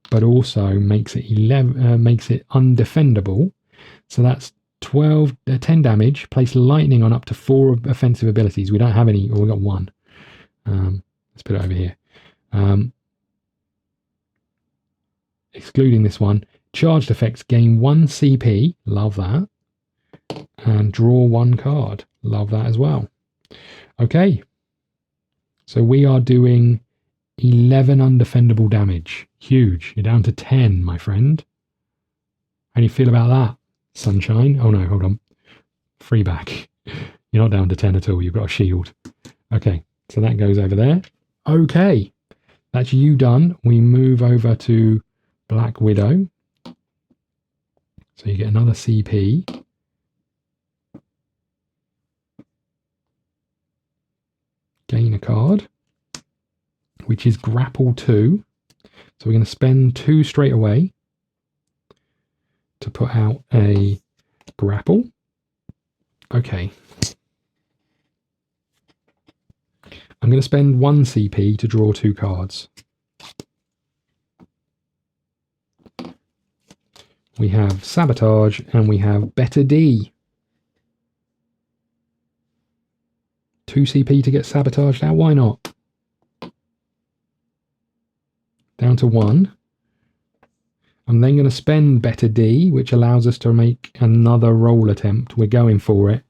A: but also makes it 11, makes it undefendable. So that's 10 damage. Place lightning on up to 4 offensive abilities. We don't have any, or we got 1. Let's put it over here. Excluding this one, charged effects gain 1 CP. Love that. And draw 1 card. Love that as well. Okay. So we are doing 11 undefendable damage. Huge. You're down to 10, my friend. How do you feel about that, sunshine? Oh no, hold on. Free back. You're not down to 10 at all. You've got a shield. Okay, so that goes over there. Okay, that's you done. We move over to Black Widow. So you get another CP. Gain a card, which is grapple 2. So we're going to spend 2 straight away to put out a grapple. Okay. I'm going to spend 1 CP to draw 2 cards. We have sabotage and we have better D. 2 CP to get sabotaged out. Why not? Down to 1. I'm then going to spend better D, which allows us to make another roll attempt. We're going for it.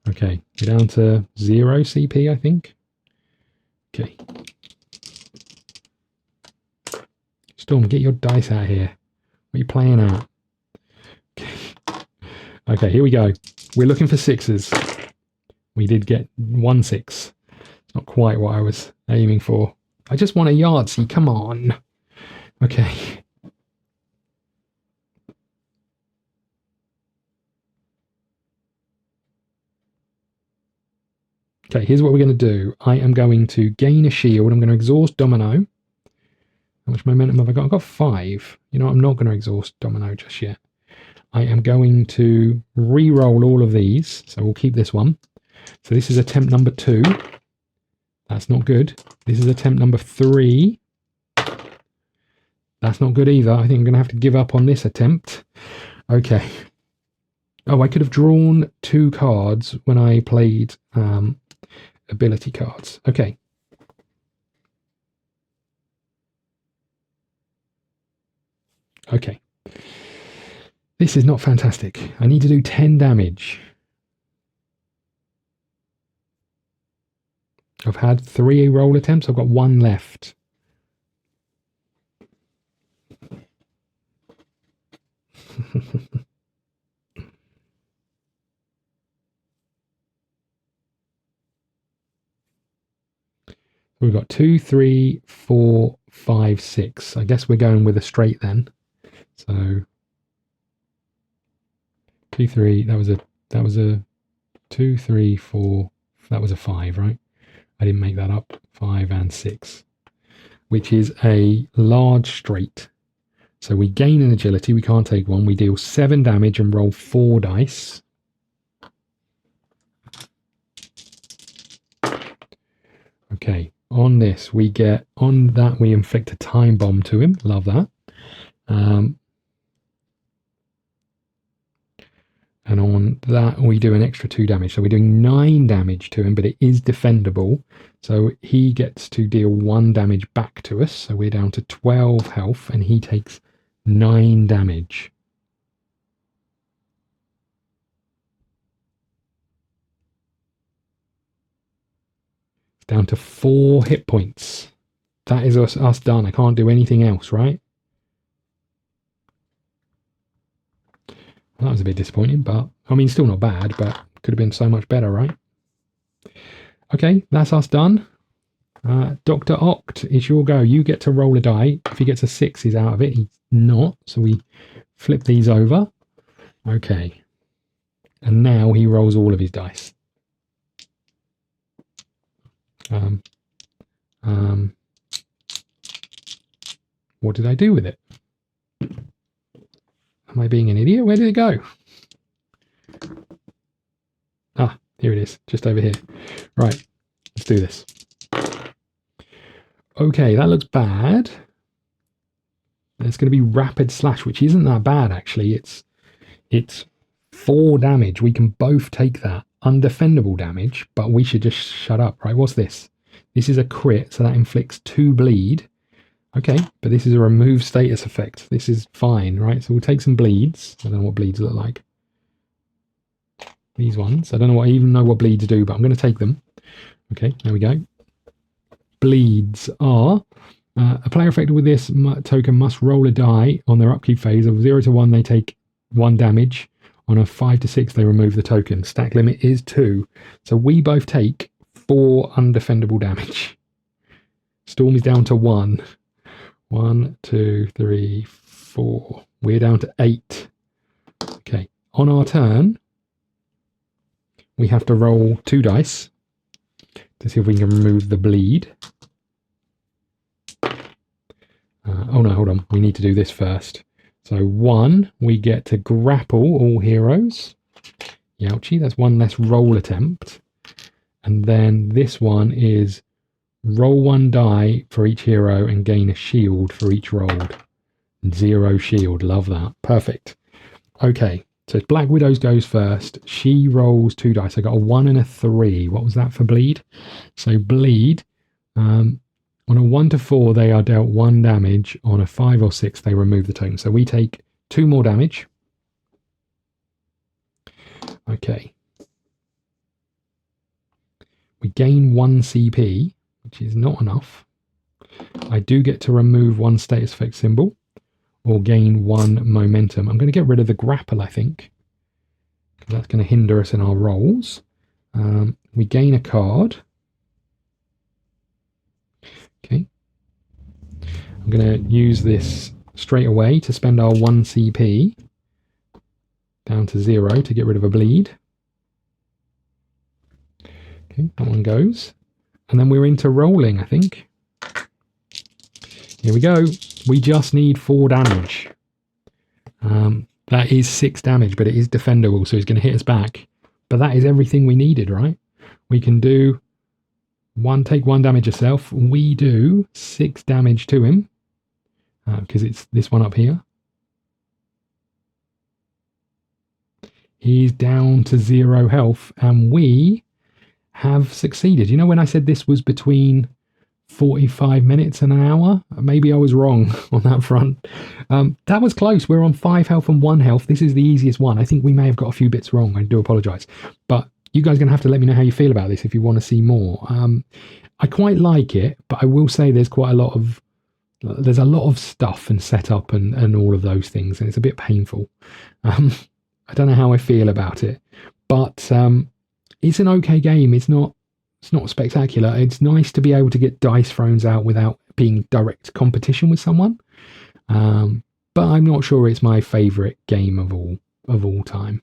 A: Okay, we're down to 0 CP, I think. Okay. Storm, get your dice out here. What are you playing at? Okay. Okay, here we go. We're looking for 6s. We did get 1 6. It's not quite what I was aiming for. I just want a Yahtzee, come on. Okay. Okay, here's what we're going to do. I am going to gain a shield. I'm going to exhaust Domino. How much momentum have I got? I've got 5. You know, I'm not going to exhaust Domino just yet. I am going to re-roll all of these. So we'll keep this one. So this is attempt number 2. That's not good. This is attempt number 3. That's not good either. I think I'm going to have to give up on this attempt. Okay. Oh, I could have drawn 2 cards when I played ability cards. Okay. Okay. This is not fantastic. I need to do 10 damage. I've had 3 roll attempts. I've got 1 left. We've got 2, 3, 4, 5, 6. I guess we're going with a straight then. So 2, 3. That was a 2, 3, 4. That was a 5, right? I didn't make that up. 5 and 6, which is a large straight. So we gain an agility. We can't take one. We deal 7 damage and roll 4 dice. Okay. On this, we inflict a time bomb to him. Love that. And on that, we do an extra 2 damage. So we're doing 9 damage to him, but it is defendable. So he gets to deal 1 damage back to us. So we're down to 12 health, and he takes 9 damage. Down to 4 hit points. That is us done. I can't do anything else, right? That was a bit disappointing, but I mean, still not bad, but could have been so much better, right? Okay, that's us done. Doctor Oct, it's your go. You get to roll a die. If he gets a 6, he's out of it. He's not, so we flip these over. Okay. And now he rolls all of his dice. What did I do with it? Am I being an idiot? Where did it go? Ah, here it is, just over here. Right, let's do this. Okay, that looks bad. It's going to be rapid slash, which isn't that bad actually. It's 4 damage. We can both take that. Undefendable damage, but we should just shut up, right? What's this? This is a crit, so that inflicts 2 bleed. Okay, but this is a remove status effect. This is fine, right? So we'll take some bleeds. I don't know what bleeds look like. These ones. I don't even know what bleeds do, but I'm going to take them. Okay, there we go. Bleeds are a player affected with this token must roll a die on their upkeep phase. Of 0 to 1, they take 1 damage. On a 5 to 6, they remove the token. Stack limit is 2. So we both take 4 undefendable damage. Storm is down to 1. 1, 2, 3, 4. We're down to 8. Okay. On our turn, we have to roll 2 dice to see if we can remove the bleed. Oh no, hold on. We need to do this first. So 1, we get to grapple all heroes. Youchie, that's 1 less roll attempt. And then this one is roll 1 die for each hero and gain a shield for each rolled. 0 shield, love that. Perfect. Okay, so Black Widows goes first. She rolls 2 dice. I got a 1 and a 3. What was that for bleed? So bleed, on a 1 to 4, they are dealt 1 damage. On a 5 or 6, they remove the token. So we take 2 more damage. Okay. We gain 1 CP, which is not enough. I do get to remove 1 status effect symbol or gain 1 momentum. I'm going to get rid of the grapple, I think, because that's going to hinder us in our rolls. We gain a card. Okay. I'm going to use this straight away to spend our 1 CP down to 0 to get rid of a bleed. Okay, that one goes. And then we're into rolling, I think. Here we go. We just need 4 damage. That is 6 damage, but it is defendable, so he's going to hit us back. But that is everything we needed, right? We can do take 1 damage yourself. We do 6 damage to him because it's this one up here. He's down to 0 health, and we have succeeded. You know, when I said this was between 45 minutes and an hour, maybe I was wrong on that front. That was close. We're on 5 health and 1 health. This is the easiest one. I think we may have got a few bits wrong. I do apologize, but you guys are going to have to let me know how you feel about this if you want to see more. I quite like it, but I will say there's a lot of stuff and setup and all of those things, and it's a bit painful. I don't know how I feel about it, but it's an okay game. It's not It's not spectacular. It's nice to be able to get dice thrown out without being direct competition with someone. But I'm not sure it's my favourite game of all time.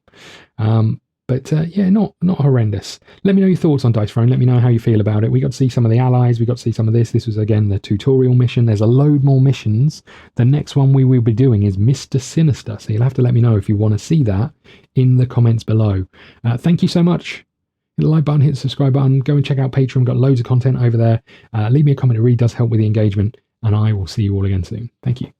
A: But yeah, not horrendous. Let me know your thoughts on Dice Throne. Let me know how you feel about it. We got to see some of the allies. We got to see some of this. This was again the tutorial mission. There's a load more missions. The next one we will be doing is Mr. Sinister. So you'll have to let me know if you want to see that in the comments below. Thank you so much. Hit the like button, hit the subscribe button. Go and check out Patreon. We've got loads of content over there. Leave me a comment. It really does help with the engagement. And I will see you all again soon. Thank you.